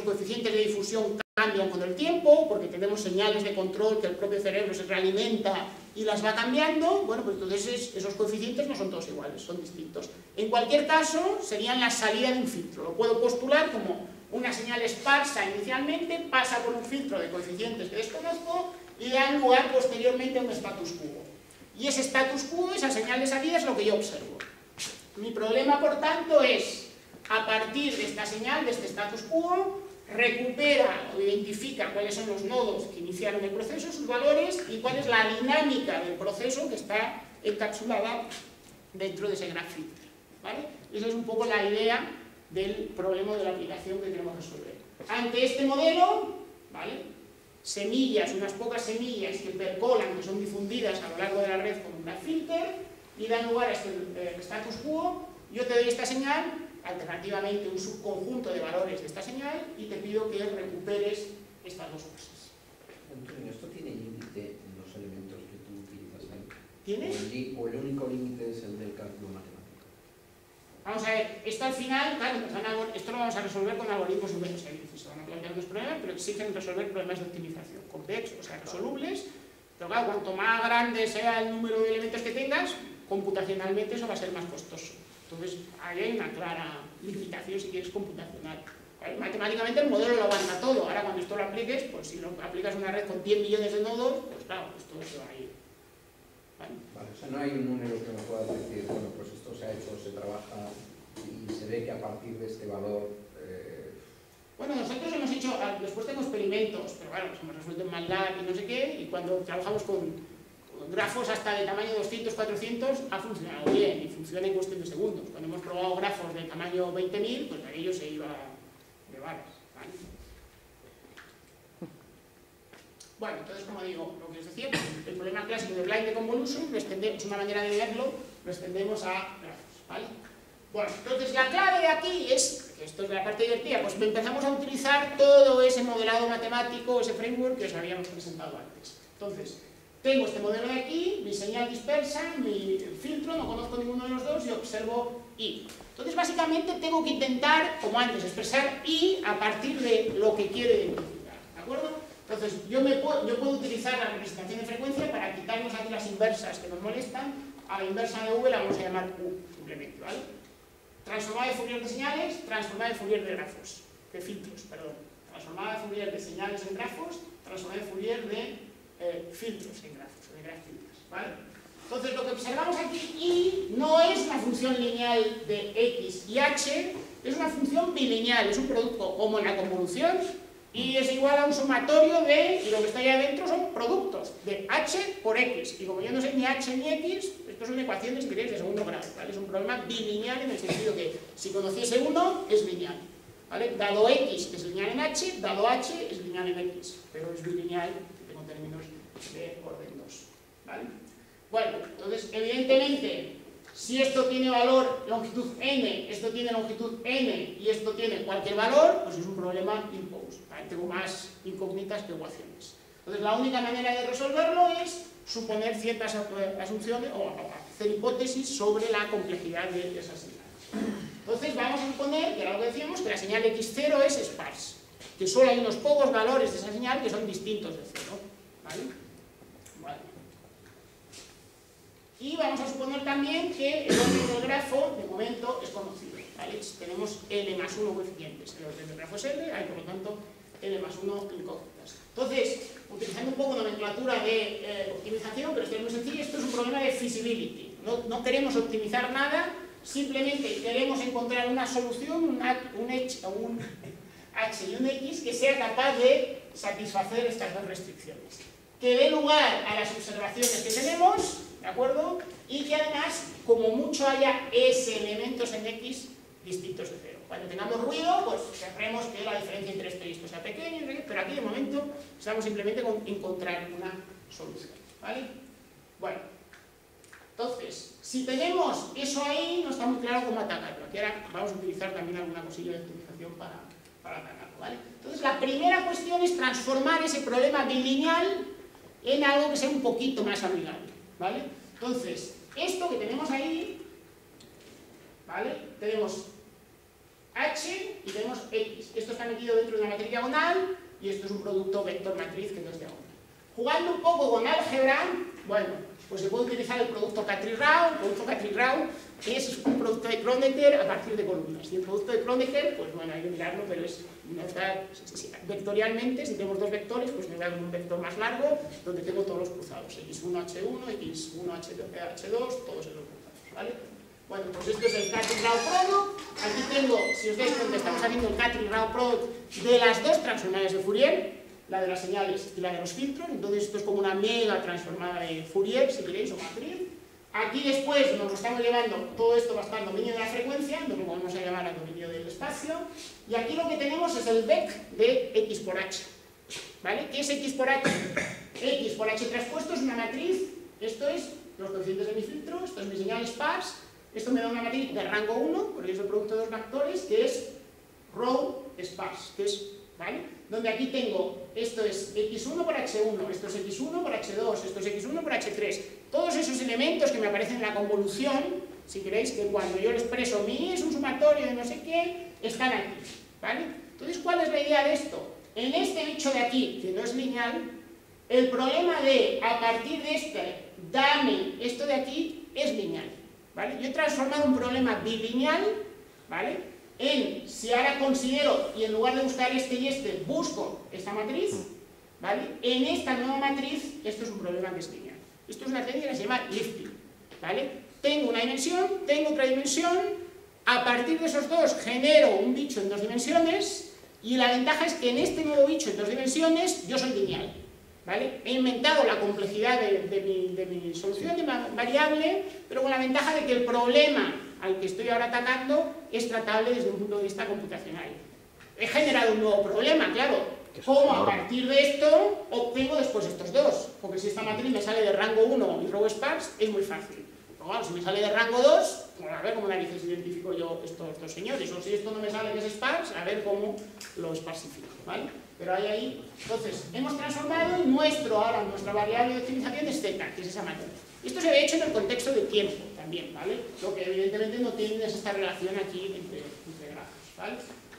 coeficientes de difusión cambian con el tiempo, porque tenemos señales de control que el propio cerebro se realimenta y las va cambiando, bueno, pues entonces esos coeficientes no son todos iguales, son distintos. En cualquier caso, serían la salida de un filtro. Lo puedo postular como una señal esparsa inicialmente, pasa por un filtro de coeficientes que desconozco y dan lugar posteriormente a un status quo. Y ese status quo, esa señal de salida, es lo que yo observo. Mi problema, por tanto, es, a partir de esta señal, de este status quo, recupera o identifica cuáles son los nodos que iniciaron el proceso, sus valores, y cuál es la dinámica del proceso que está encapsulada dentro de ese graph filter, ¿vale? Esa es un poco la idea del problema de la aplicación que queremos resolver. Ante este modelo, ¿vale?, semillas, unas pocas semillas que percolan, que son difundidas a lo largo de la red con un graph filter y dan lugar a este status quo. Yo te doy esta señal, alternativamente un subconjunto de valores de esta señal, y te pido que recuperes estas dos cosas. Antonio, ¿esto tiene límite en los elementos que tú utilizas ahí? ¿Tienes? ¿O el único límite es el del cálculo matemático? Vamos a ver, esto al final, claro, esto lo vamos a resolver con algoritmos numéricos. Se van a plantear unos problemas, pero exigen resolver problemas de optimización complejos, o sea, resolubles. Pero claro, cuanto más grande sea el número de elementos que tengas, computacionalmente eso va a ser más costoso. Entonces, ahí hay una clara limitación, si quieres, computacional. Matemáticamente el modelo lo aguanta todo. Ahora, cuando esto lo apliques, pues si lo aplicas a una red con 10 millones de nodos, pues claro, pues todo se va a ir. ¿Vale? Vale, o sea, no hay un número que me pueda decir, bueno, pues esto se ha hecho, se trabaja y se ve que a partir de este valor... Bueno, nosotros hemos hecho, después tengo experimentos, pero bueno, pues hemos resuelto en MATLAB y no sé qué, y cuando trabajamos con grafos hasta de tamaño 200, 400, ha funcionado bien, y funciona en cuestión de segundos. Cuando hemos probado grafos de tamaño 20.000, pues aquello se iba de varas, ¿vale? Bueno, entonces, como digo, lo que os decía, pues el problema clásico de Blind Convolution, es una manera de verlo, lo extendemos a grafos, ¿vale? Bueno, entonces la clave de aquí es, que esto es la parte divertida, pues empezamos a utilizar todo ese modelado matemático, ese framework que os habíamos presentado antes. Entonces, tengo este modelo de aquí, mi señal dispersa, mi filtro, no conozco ninguno de los dos y observo I. Entonces, básicamente, tengo que intentar, como antes, expresar I a partir de lo que quiero identificar, ¿de acuerdo? Entonces, yo puedo utilizar la representación de frecuencia para quitarnos aquí las inversas que nos molestan. A la inversa de V la vamos a llamar U, simplemente, ¿vale? Transformada de Fourier de señales, transformada de Fourier de grafos, de filtros, perdón. Transformada de Fourier de señales en grafos, transformada de Fourier de filtros en grafos, de graph filters, ¿vale? Entonces, lo que observamos aquí, I no es una función lineal de X y H, es una función bilineal, es un producto como en la convolución, y es igual a un sumatorio de, y lo que está ahí adentro son productos de H por X, y como yo no sé ni H ni X, estas son ecuaciones que tenéis de segundo grado, ¿vale? Es un problema bilineal en el sentido que si conociese uno, es lineal, ¿vale? Dado X es lineal en H, dado H es lineal en X, pero es bilineal en términos de orden 2, ¿vale? Bueno, entonces, evidentemente, si esto tiene valor longitud n, esto tiene longitud n y esto tiene cualquier valor, pues es un problema impose, ¿vale? Tengo más incógnitas que ecuaciones. Entonces, la única manera de resolverlo es suponer ciertas asunciones o hacer hipótesis sobre la complejidad de esas señales. Entonces, vamos a suponer, que era lo que decíamos, que la señal x0 es sparse, que solo hay unos pocos valores de esa señal que son distintos de 0, ¿vale? Vale. Y vamos a suponer también que el orden del grafo, de momento, es conocido, ¿vale? Tenemos n más 1 coeficientes, el orden del grafo es n, hay por lo tanto n más 1 incógnitas. Entonces, utilizando un poco nomenclatura de optimización, pero esto es muy sencillo, esto es un problema de feasibility. No queremos optimizar nada, simplemente queremos encontrar una solución, un H y un X, que sea capaz de satisfacer estas dos restricciones. Que dé lugar a las observaciones que tenemos, ¿de acuerdo? Y que además, como mucho, haya S elementos en X distintos de 0. Cuando tengamos ruido, pues querremos que la diferencia entre esto y esto sea pequeña, pero aquí de momento estamos simplemente con encontrar una solución, ¿vale? Bueno, entonces, si tenemos eso ahí, no está muy claro cómo atacarlo. Aquí ahora vamos a utilizar también alguna cosilla de optimización para atacarlo, ¿vale? Entonces, la primera cuestión es transformar ese problema bilineal en algo que sea un poquito más amigable, ¿vale? Entonces, esto que tenemos ahí, ¿vale? Tenemos H y tenemos X. Esto está metido dentro de una matriz diagonal y esto es un producto vector matriz que no es diagonal. Jugando un poco con álgebra, bueno, pues se puede utilizar el producto Catriel-Rao. El producto Catriel-Rao es un producto de Kronecker a partir de columnas. Y el producto de Kronecker, pues bueno, hay que mirarlo, pero es vectorialmente, si tenemos dos vectores, pues me da un vector más largo donde tengo todos los cruzados. X1, H1, X1, H2, todos esos cruzados, ¿vale? Bueno, pues esto es el Catriel-Rao product. Aquí tengo, si os dais cuenta, estamos haciendo el Catriel-Rao product de las dos transformadas de Fourier, la de las señales y la de los filtros. Entonces esto es como una mega transformada de Fourier, si queréis, o matriz. Aquí después nos lo estamos llevando, todo esto va a estar en dominio de la frecuencia, lo vamos a llamar al dominio del espacio. Y aquí lo que tenemos es el vec de X por H. ¿vale? ¿Qué es X por H? X por H transpuesto es una matriz, esto es los coeficientes de mi filtro, esto es mi señal sparse, esto me da una matriz de rango 1, porque es el producto de dos vectores, que es row sparse, que es, ¿vale? Donde aquí tengo, esto es X1 por H1, esto es X1 por H2, esto es X1 por H3, todos esos elementos que me aparecen en la convolución, si queréis, que cuando yo lo expreso, mi es un sumatorio de no sé qué, están aquí, ¿vale? Entonces, ¿cuál es la idea de esto? En este bicho de aquí, que no es lineal, el problema de, a partir de este, dame esto de aquí, es lineal, ¿vale? Yo he transformado un problema bilineal, ¿vale? En, si ahora considero, y en lugar de buscar este y este, busco esta matriz, ¿vale? En esta nueva matriz, esto es un problema que es lineal. Esto es una técnica que se llama lifting, ¿vale? Tengo una dimensión, tengo otra dimensión, a partir de esos dos genero un bicho en dos dimensiones, y la ventaja es que en este nuevo bicho en dos dimensiones yo soy lineal, ¿vale? He inventado la complejidad de mi solución de variable, pero con la ventaja de que el problema al que estoy ahora atacando es tratable desde un punto de vista computacional. He generado un nuevo problema, claro. ¿Cómo a partir de esto obtengo después estos dos? Porque si esta matriz me sale de rango 1 y row sparse, es muy fácil. Pero bueno, si me sale de rango 2, bueno, a ver cómo narices identifico yo estos dos señores. O si esto no me sale que es sparse, a ver cómo lo esparsifico, ¿vale? Pero hay ahí. Entonces, hemos transformado ahora nuestra variable de optimización es z, que es esa matriz. Esto se ve hecho en el contexto de tiempo también, ¿vale? Lo que evidentemente no tiene es esta relación aquí entre grafos, ¿vale?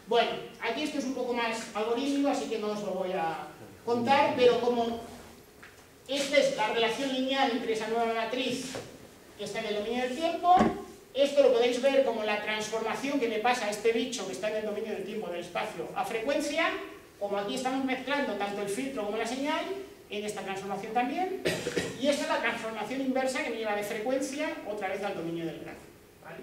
Bueno, aquí esto es un poco más algorítmico, así que no os lo voy a contar, pero como esta es la relación lineal entre esa nueva matriz que está en el dominio del tiempo, esto lo podéis ver como la transformación que me pasa a este bicho que está en el dominio del tiempo, del espacio, a frecuencia, como aquí estamos mezclando tanto el filtro como la señal, en esta transformación también, y esta es la transformación inversa que me lleva de frecuencia otra vez al dominio del grafo, ¿vale?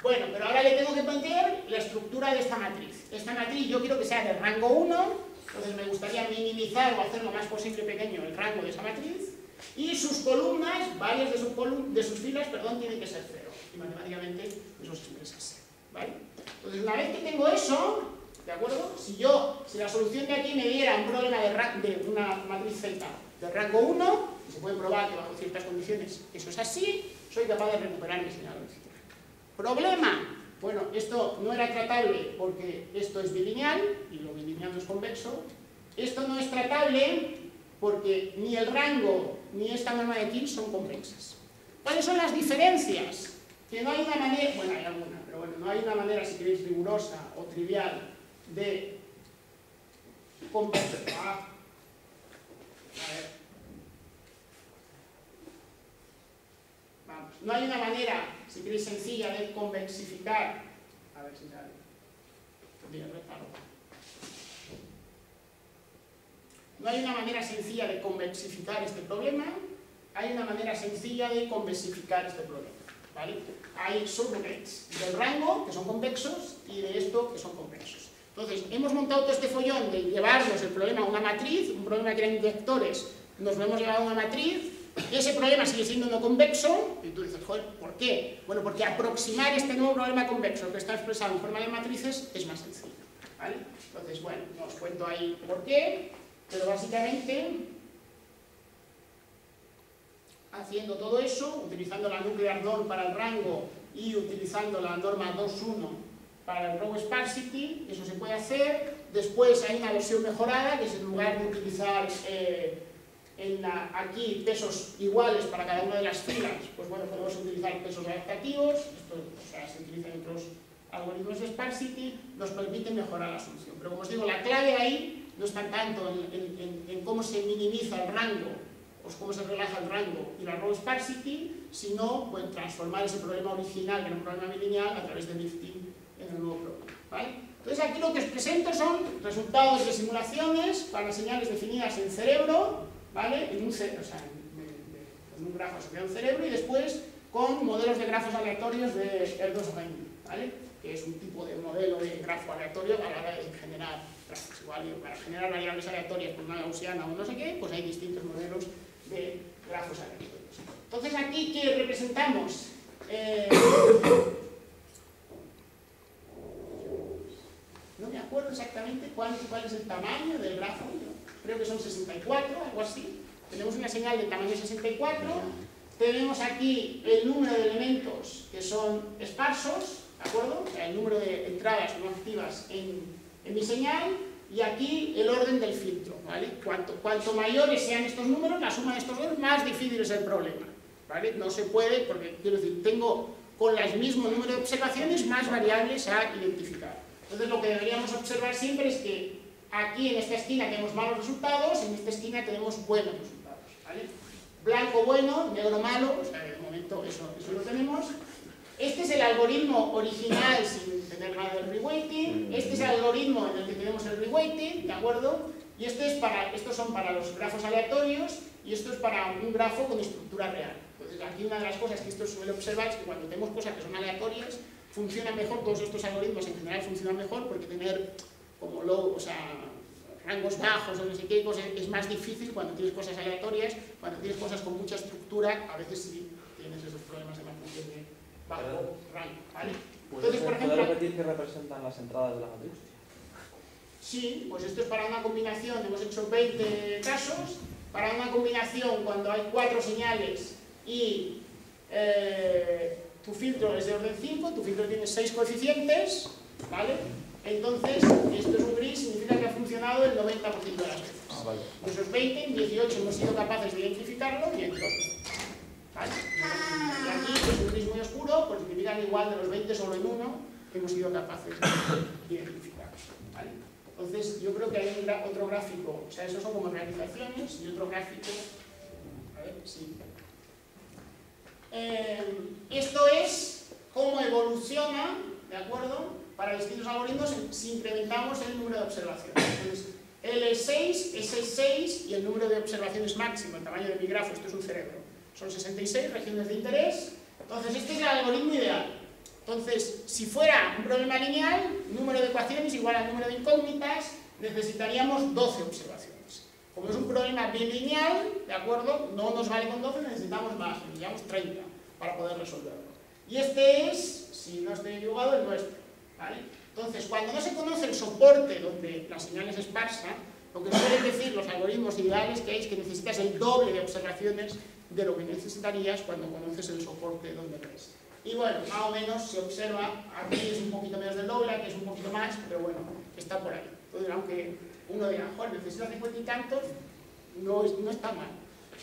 Bueno, pero ahora le tengo que meter la estructura de esta matriz. Esta matriz yo quiero que sea de rango 1, entonces me gustaría minimizar o hacer lo más posible pequeño el rango de esa matriz, y sus columnas, varias de sus filas, perdón, tienen que ser 0, y matemáticamente eso se expresa así, ¿vale? Entonces, una vez que tengo eso, ¿de acuerdo? Si la solución de aquí me diera un problema de una matriz Z de rango 1, y se puede probar que bajo ciertas condiciones eso es así, soy capaz de recuperar mi señal longitudinal. ¿Problema? Bueno, esto no era tratable porque esto es bilineal, y lo bilineal no es convexo. Esto no es tratable porque ni el rango ni esta norma de Kiel son convexas. ¿Cuáles son las diferencias? Que no hay una manera, bueno, hay alguna, pero bueno, no hay una manera, si queréis, rigurosa o trivial de convexar. Vamos, no hay una manera, si queréis, sencilla de convexificar. A ver si sale. No hay una manera sencilla de convexificar este problema, hay una manera sencilla de convexificar este problema, ¿vale? Hay surrogates del rango, que son convexos, y de esto, que son convexos. Entonces, hemos montado todo este follón de llevarnos el problema a una matriz, un problema que eran vectores, nos lo hemos llevado a una matriz, ese problema sigue siendo no convexo, y tú dices, joder, ¿por qué? Bueno, porque aproximar este nuevo problema convexo que está expresado en forma de matrices es más sencillo, ¿vale? Entonces, bueno, no os cuento ahí por qué, pero básicamente, haciendo todo eso, utilizando la nuclear norm para el rango y utilizando la norma 2.1 para el row sparsity, eso se puede hacer. Después hay una versión mejorada, que es en lugar de utilizar aquí pesos iguales para cada una de las filas, pues bueno, podemos utilizar pesos adaptativos, esto, o sea, se utiliza en otros algoritmos de sparsity, nos permite mejorar la solución. Pero como os digo, la clave ahí no está tanto en cómo se minimiza el rango, o cómo se relaja el rango y la row sparsity, sino en transformar ese problema original, que era un problema bilineal, a través de lifting en el nuevo problema, ¿vale? Entonces aquí lo que os presento son resultados de simulaciones para señales definidas en cerebro, ¿vale? En un grafo asociado a un cerebro, y después con modelos de grafos aleatorios de Erdos-Renyi, ¿vale? Que es un tipo de modelo de grafo aleatorio a la hora de generar grafos. Igual, para generar variables aleatorias por una gaussiana o no sé qué, pues hay distintos modelos de grafos aleatorios. Entonces aquí, ¿qué representamos? No me acuerdo exactamente cuál es el tamaño del grafo, ¿no? creo que son 64, algo así. Tenemos una señal de tamaño 64. Tenemos aquí el número de elementos que son esparsos, ¿de acuerdo? O sea, el número de entradas no activas en mi señal. Y aquí el orden del filtro, ¿vale? Cuanto mayores sean estos números, la suma de estos dos, más difícil es el problema, ¿vale? No se puede, porque quiero decir, tengo con el mismo número de observaciones más variables a identificar. Entonces lo que deberíamos observar siempre es que aquí en esta esquina tenemos malos resultados, en esta esquina tenemos buenos resultados, ¿vale? Blanco bueno, negro malo, o sea, de momento eso lo tenemos. Este es el algoritmo original sin tener nada del reweighting. Este es el algoritmo en el que tenemos el reweighting, ¿de acuerdo? Y estos son para los grafos aleatorios y esto es para un grafo con estructura real. Entonces aquí una de las cosas que esto suele observar es que cuando tenemos cosas que son aleatorias funcionan mejor, todos estos algoritmos en general funcionan mejor porque tener como rangos bajos o no sé qué cosas es más difícil cuando tienes cosas aleatorias. Cuando tienes cosas con mucha estructura a veces sí tienes esos problemas de mantención de bajo rango, ¿vale? Entonces, por ejemplo, ¿puedo repetir qué representan las entradas de la matriz? Sí, pues esto es para una combinación, hemos hecho 20 casos, para una combinación cuando hay 4 señales y tu filtro es de orden 5, tu filtro tiene 6 coeficientes, ¿vale? Entonces, esto es un gris, significa que ha funcionado el 90% de las veces. Vale. De esos 20, en 18 hemos sido capaces de identificarlo y en 12. ¿Vale? Y aquí es un gris muy oscuro, pues significa que igual de los 20 solo en uno hemos sido capaces de identificar. ¿Vale? Entonces yo creo que hay otro gráfico, o sea, esos son como realizaciones y otro gráfico, a ver, sí. Esto es cómo evoluciona, ¿de acuerdo? Para distintos algoritmos si incrementamos el número de observaciones. Entonces, L6 es el 6 y el número de observaciones máximo, el tamaño de mi grafo, esto es un cerebro. Son 66 regiones de interés. Entonces, este es el algoritmo ideal. Entonces, si fuera un problema lineal, número de ecuaciones igual al número de incógnitas, necesitaríamos 12 observaciones. Como es un problema bilineal, ¿de acuerdo? No nos vale con 12, necesitamos más, necesitamos 30 para poder resolverlo. Y este es, si no estoy equivocado, el nuestro, ¿vale? Entonces, cuando no se conoce el soporte donde la señal es esparsa, lo que suelen decir los algoritmos ideales es que necesitas el doble de observaciones de lo que necesitarías cuando conoces el soporte donde ves. Y bueno, más o menos se observa, aquí es un poquito menos del doble, aquí es un poquito más, pero bueno, está por ahí. Entonces, aunque uno diga, joder, necesita 50 y tantos, no está mal,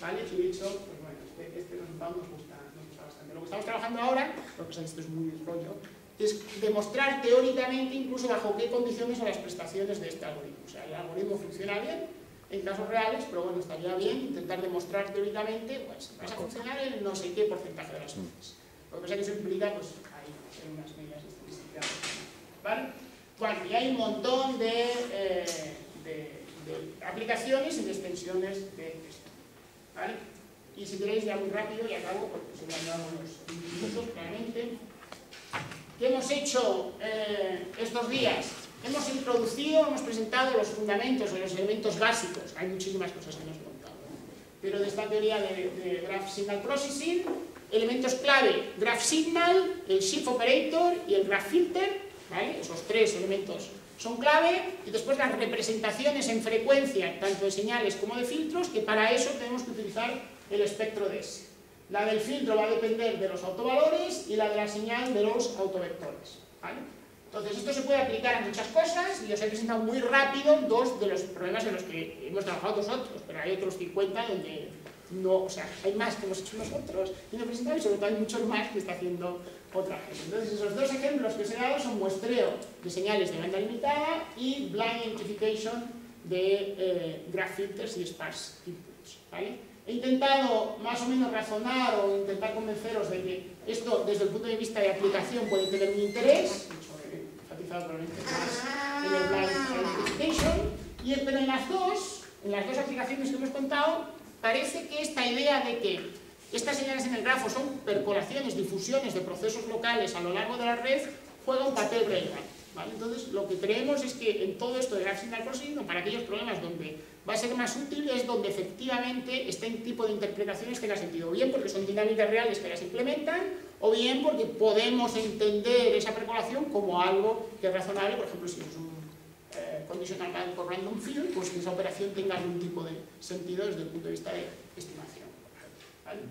¿vale? Y de hecho, pues bueno, este resultado nos gusta bastante. Lo que estamos trabajando ahora, lo que esto es muy rollo, es demostrar teóricamente incluso bajo qué condiciones son las prestaciones de este algoritmo. O sea, el algoritmo funciona bien en casos reales, pero bueno, estaría bien intentar demostrar teóricamente, pues vas a funcionar en no sé qué porcentaje de las veces. Lo que pasa es que eso implica, pues, ahí, hacer unas medidas estadísticas, ¿vale? Bueno, y hay un montón de aplicaciones y de extensiones de esto, ¿vale? Y si queréis ya muy rápido, y acabo, porque se me han dado unos minutos, claramente. ¿Qué hemos hecho estos días? Hemos introducido, hemos presentado los fundamentos o los elementos básicos. Hay muchísimas cosas que nos he contado, pero de esta teoría de Graph Signal Processing, elementos clave, Graph Signal, el Shift Operator y el Graph Filter, ¿vale? Esos tres elementos son clave, y después las representaciones en frecuencia, tanto de señales como de filtros, que para eso tenemos que utilizar el espectro de S. La del filtro va a depender de los autovalores y la de la señal de los autovectores, ¿vale? Entonces, esto se puede aplicar a muchas cosas y os he presentado muy rápido dos de los problemas en los que hemos trabajado nosotros, pero hay otros 50 donde no, o sea, hay más que hemos hecho nosotros y no presentado, y sobre todo hay muchos más que está haciendo otra gente. Entonces, esos dos ejemplos que os he dado son muestreo de señales de banda limitada y blind identification de graph filters y sparse inputs, ¿vale? He intentado más o menos razonar o intentar convenceros de que esto, desde el punto de vista de aplicación, puede tener un interés. De hecho, he enfatizado probablemente más en el blind identification. Pero en las dos aplicaciones que hemos contado, parece que esta idea de que estas señales en el grafo son percolaciones, difusiones de procesos locales a lo largo de la red, juega un papel relevante, ¿vale? Entonces, lo que creemos es que en todo esto de Graph Signal Processing, para aquellos problemas donde va a ser más útil, es donde efectivamente este tipo de interpretaciones tenga sentido, bien porque son dinámicas reales que las implementan, o bien porque podemos entender esa percolación como algo que es razonable, por ejemplo, si es un conditional bound por random field, pues que esa operación tenga algún tipo de sentido desde el punto de vista de estimación. ¿Vale?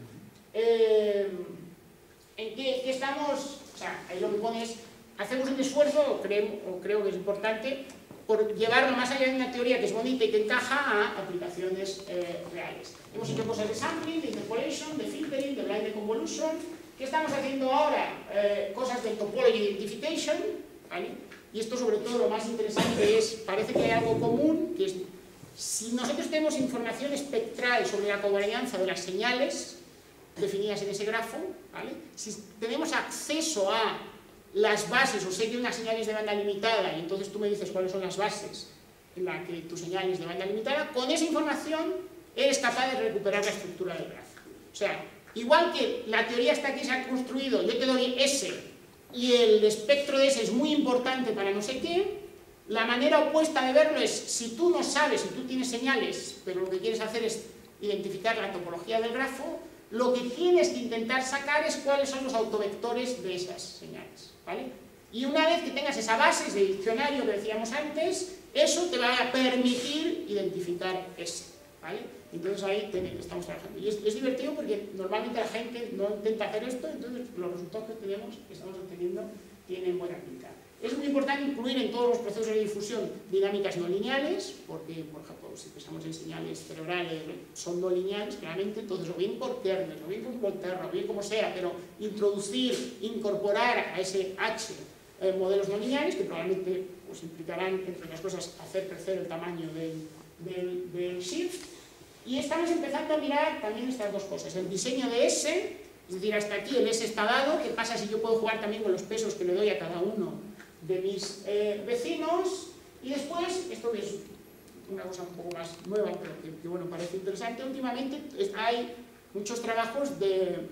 ¿En qué estamos? O sea, ahí lo que pone es, hacemos un esfuerzo, creo que es importante, por llevarlo más allá de una teoría que es bonita y que encaja a aplicaciones reales. Hemos hecho cosas de sampling, de interpolation, de filtering, de blind convolution. ¿Qué estamos haciendo ahora? Cosas de topology identification, ¿vale? Y esto sobre todo lo más interesante es, parece que hay algo común, que es, si nosotros tenemos información espectral sobre la covarianza de las señales definidas en ese grafo, ¿vale? Si tenemos acceso a las bases, o sé que una señal es de banda limitada, y entonces tú me dices cuáles son las bases en las que tu señal es de banda limitada, con esa información eres capaz de recuperar la estructura del grafo. O sea, igual que la teoría está aquí, se ha construido, yo te doy S, y el espectro de S es muy importante para no sé qué, la manera opuesta de verlo es, si tú no sabes, si tú tienes señales, pero lo que quieres hacer es identificar la topología del grafo, lo que tienes que intentar sacar es cuáles son los autovectores de esas señales, ¿vale? Y una vez que tengas esa base, ese diccionario que decíamos antes, eso te va a permitir identificar ese, ¿vale? Entonces ahí estamos trabajando. Y es divertido porque normalmente la gente no intenta hacer esto, entonces los resultados que estamos obteniendo tienen buena pinta. Es muy importante incluir en todos los procesos de difusión dinámicas no lineales, porque, por ejemplo, si pensamos en señales cerebrales, son no lineales, claramente, entonces o bien por kernel, o bien por Volterra, o bien como sea, pero introducir, incorporar a ese H modelos no lineales, que probablemente pues, implicarán, entre otras cosas, hacer crecer el tamaño del shift. Y estamos empezando a mirar también estas dos cosas, el diseño de S, es decir, hasta aquí el S está dado, ¿qué pasa si yo puedo jugar también con los pesos que le doy a cada uno de mis vecinos? Y después, esto es una cosa un poco más nueva, pero que bueno, parece interesante, últimamente hay muchos trabajos de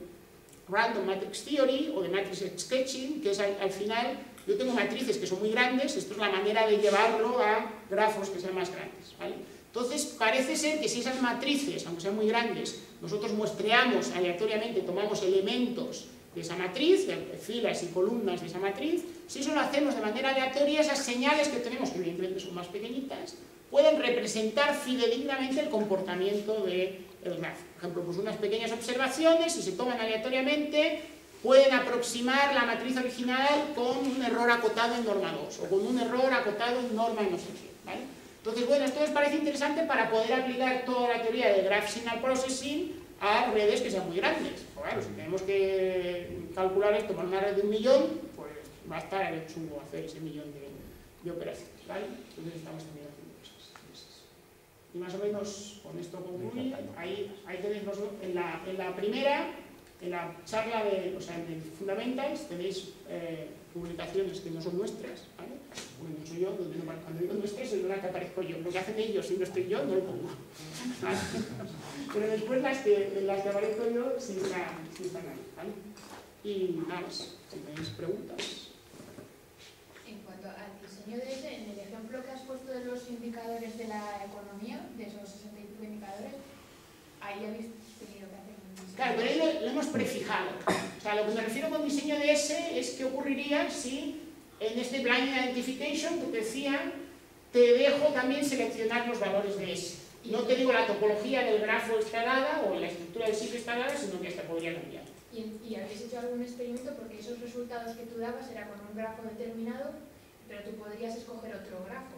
Random Matrix Theory o de Matrix Sketching, que es al final, yo tengo matrices que son muy grandes, esto es la manera de llevarlo a grafos que sean más grandes, ¿vale? Entonces, parece ser que si esas matrices, aunque sean muy grandes, nosotros muestreamos aleatoriamente, tomamos elementos de esa matriz, filas y columnas de esa matriz, si eso lo hacemos de manera aleatoria, esas señales que tenemos, que evidentemente son más pequeñitas, pueden representar fidedignamente el comportamiento del grafo. Por ejemplo, pues unas pequeñas observaciones, si se toman aleatoriamente, pueden aproximar la matriz original con un error acotado en norma 2, o con un error acotado en norma no sé qué, ¿vale? Entonces, bueno, esto nos parece interesante para poder aplicar toda la teoría de Graph Signal Processing a redes que sean muy grandes. Pues claro, si tenemos que calcular esto para una red de 1 millón, pues va a estar el chungo hacer ese 1 millón de operaciones, ¿vale? Entonces estamos también haciendo cosas. Y más o menos con esto concluye. Ahí tenéis en la primera, en la charla de Fundamentals, tenéis publicaciones que no son nuestras, ¿vale? Bueno, no soy yo, cuando digo nuestras, soy una que aparezco yo. Lo que hacen ellos, si no estoy yo, no lo pongo. ¿Vale? Pero después las que aparezco yo sí están ahí, ¿vale? Y nada más, si tenéis preguntas. En cuanto al diseño de ese, en el ejemplo que has puesto de los indicadores de la economía, de esos 60 y pico indicadores, ahí habéis tenido que hacer un diseño. Claro, pero ahí lo hemos prefijado. O sea, lo que me refiero con diseño de ese es qué ocurriría si en este blind identification que te decía, te dejo también seleccionar los valores de ese. No te digo la topología del grafo está dada o la estructura del sitio está dada, sino que hasta podría cambiar. ¿Y habéis hecho algún experimento? Porque esos resultados que tú dabas era con un grafo determinado, pero tú podrías escoger otro grafo.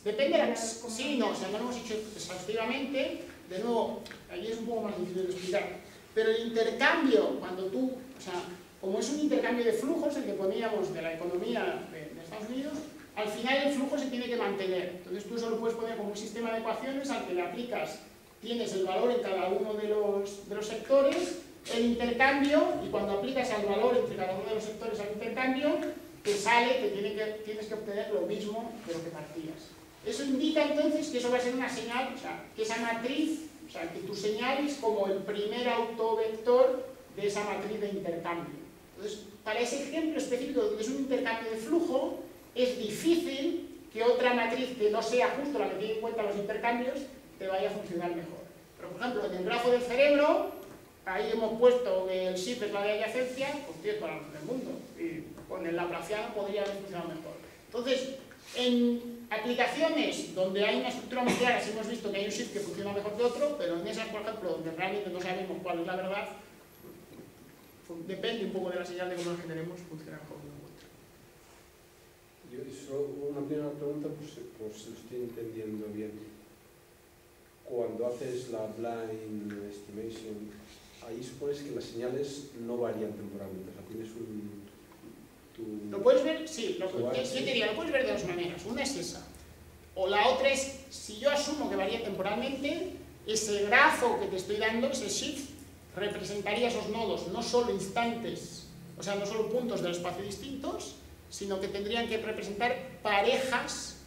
Depende de la... Sí, no, o sea, no lo hemos hecho exhaustivamente. De nuevo, ahí es un poco más difícil de explicar. Pero el intercambio, cuando tú... O sea, como es un intercambio de flujos, el que poníamos de la economía de Estados Unidos, al final el flujo se tiene que mantener. Entonces tú eso lo puedes poner como un sistema de ecuaciones al que le aplicas, tienes el valor en cada uno de los sectores, el intercambio, y cuando aplicas el valor entre cada uno de los sectores al intercambio, te sale que tienes que obtener lo mismo de lo que partías. Eso indica entonces que eso va a ser una señal, o sea, que esa matriz, o sea, que tu señal es como el primer autovector de esa matriz de intercambio. Entonces, para ese ejemplo específico donde es un intercambio de flujo, es difícil que otra matriz que no sea justo la que tiene en cuenta los intercambios te vaya a funcionar mejor. Pero, por ejemplo, en el grafo del cerebro, ahí hemos puesto que el shift es la de adyacencia, pues tiene toda la razón del mundo. Y con el laplaciano podría haber funcionado mejor. Entonces, En aplicaciones donde hay una estructura muy clara, sí hemos visto que hay un shift que funciona mejor que otro, pero en esas, por ejemplo, donde realmente no sabemos cuál es la verdad, depende un poco de la señal de cómo la generemos, funciona mejor que otro. Yo solo una primera pregunta, pues si lo estoy entendiendo bien. Cuando haces la blind estimation, ahí supones que las señales no varían temporalmente, o sea, tienes ¿Lo puedes ver? Sí, yo te diría, lo puedes ver de dos maneras. Una es esa. O la otra es, si yo asumo que varía temporalmente, ese grafo que te estoy dando, ese shift, representaría esos nodos, no solo instantes, o sea, no solo puntos del espacio distintos, sino que tendrían que representar parejas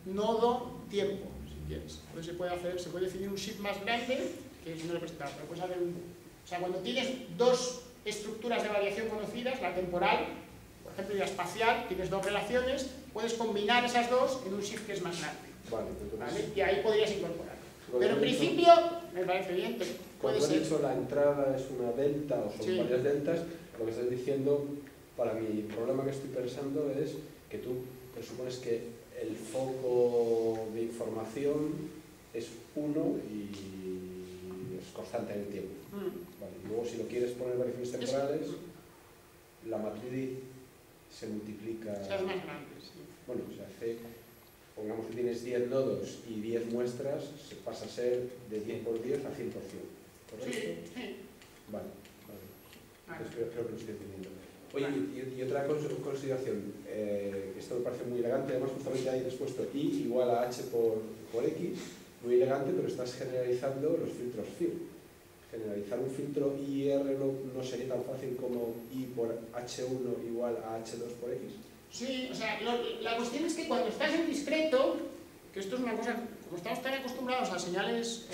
nodo-tiempo, si quieres. Entonces se puede definir un shift más grande, que es no representado, pero puedes hacer o sea, cuando tienes dos estructuras de variación conocidas, la temporal, por ejemplo, y la espacial, tienes dos relaciones, puedes combinar esas dos en un shift que es más grande. Vale, entonces, ¿vale? Y ahí podrías incorporar. Pero en principio, me parece bien, puede ser. Cuando he dicho la entrada es una delta o son varias deltas, lo que estás diciendo, para mi problema que estoy pensando es que tú presupones que el foco de información es uno y es constante en el tiempo. Vale. Luego, si lo quieres poner variaciones temporales, la matriz se multiplica. Se hace más grande, sí. Bueno, se hace, pongamos que tienes 10 nodos y 10 muestras, se pasa a ser de 10 por 10 a 100%. ¿Correcto? Sí. Vale. Entonces creo que lo estoy entendiendo. Oye, y otra consideración, esto me parece muy elegante, además justamente ahí has puesto I igual a H por X, muy elegante, pero estás generalizando los filtros FIR. Generalizar un filtro IR no sería tan fácil como I por H1 igual a H2 por X. Sí, o sea, la cuestión es que cuando estás en discreto, que esto es una cosa, como estamos tan acostumbrados a señales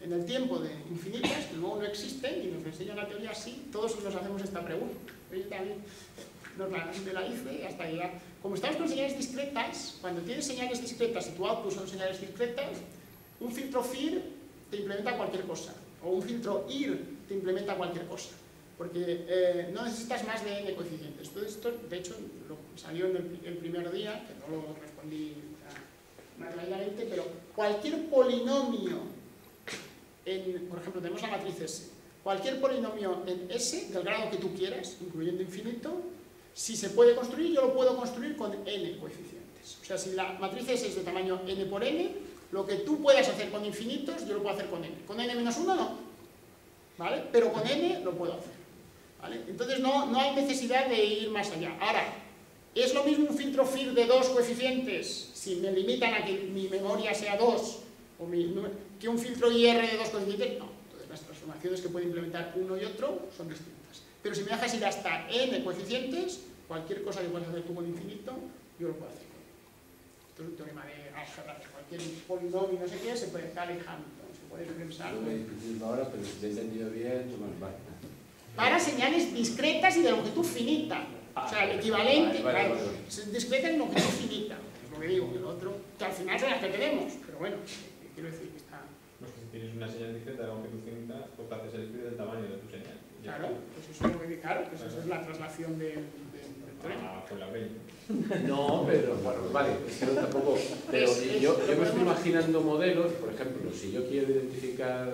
en el tiempo de infinitas, que luego no existen, y nos enseña la teoría así, todos nos hacemos esta pregunta. Yo también me la hice hasta llegar. Como estamos con señales discretas, cuando tienes señales discretas y tu output son señales discretas, un filtro FIR te implementa cualquier cosa, o un filtro IR te implementa cualquier cosa, porque no necesitas más de n coeficientes. Entonces, esto, de hecho, salió en el primer día, que no lo respondí más claramente, pero cualquier polinomio por ejemplo, tenemos la matriz S. Cualquier polinomio en S, del grado que tú quieras, incluyendo infinito, si se puede construir, yo lo puedo construir con n coeficientes. O sea, si la matriz S es de tamaño n por n, lo que tú puedas hacer con infinitos, yo lo puedo hacer con n. Con n menos 1 no, ¿vale? Pero con n lo puedo hacer, ¿vale? Entonces no hay necesidad de ir más allá. Ahora, ¿es lo mismo un filtro FIR de 2 coeficientes, si me limitan a que mi memoria sea 2, que un filtro IR de 2 coeficientes? No. Entonces las transformaciones que puede implementar uno y otro son distintas. Pero si me dejas ir hasta n coeficientes, cualquier cosa que puedas hacer tú con infinito, yo lo puedo hacer con n. Esto es un teorema de álgebra, cualquier polinomio no sé qué se puede estar en Hamilton, se puede pensar. No me difícil ahora, pero si te he entendido bien, vale. Para señales discretas y de longitud finita. O sea, el equivalente, claro, discreta en longitud finita, es lo que digo, el otro, que al final son las que tenemos, pero bueno, quiero decir que está... Pues que si tienes una señal discreta de longitud finita, pues te haces el FIR del tamaño de tu señal. Claro, pues eso es lo que, claro, pues eso es la traslación del teorema. Con la Bell. No, pero bueno, vale, es que no tampoco. Pero yo me estoy imaginando modelos, por ejemplo, si yo quiero identificar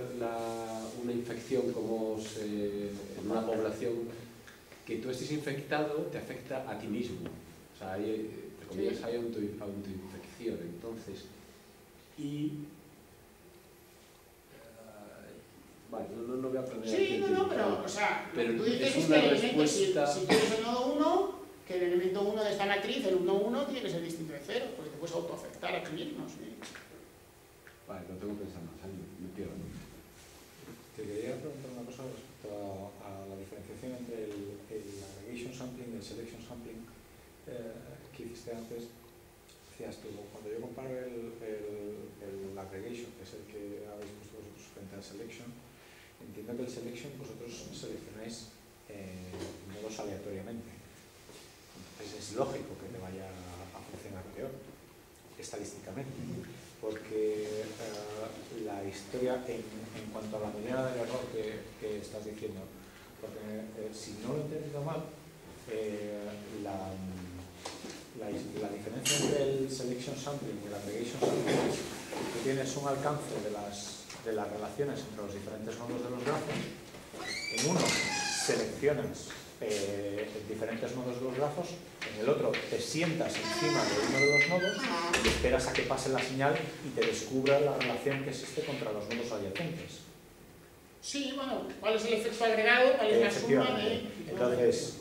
una infección como en una población, que tú estés infectado te afecta a ti mismo. O sea, hay, entre comillas, hay autoinfección. Entonces, vale, no voy a aprender. Sí, no, pero, o sea, pero tú dices es que una el elemento, respuesta... si tienes el nodo 1, que el elemento 1 de esta matriz, el 1,1, tiene que ser distinto de 0, porque te puedes autoafectar a ti mismo, sí. Vale, lo tengo pensando, me pierdo. Te quería preguntar una cosa respecto a la diferenciación entre el aggregation sampling y el selection sampling que hiciste antes. Decías tú, cuando yo comparo el aggregation, que es el que habéis puesto vosotros frente al selection, entiendo que el selection vosotros seleccionáis nodos aleatoriamente. Entonces es lógico que te vaya a funcionar peor, estadísticamente, porque la historia en cuanto a la medida del error que estás diciendo, porque si no lo he entendido mal, la diferencia aggregation sampling y el aggregation sampling es que tú tienes un alcance de las relaciones entre los diferentes nodos de los grafos. En uno seleccionas diferentes nodos de los grafos, en el otro te sientas encima de uno de los nodos y esperas a que pase la señal y te descubra la relación que existe contra los nodos adyacentes. Sí, bueno, ¿cuál es el efecto agregado? ¿Cuál es la suma de...? Entonces,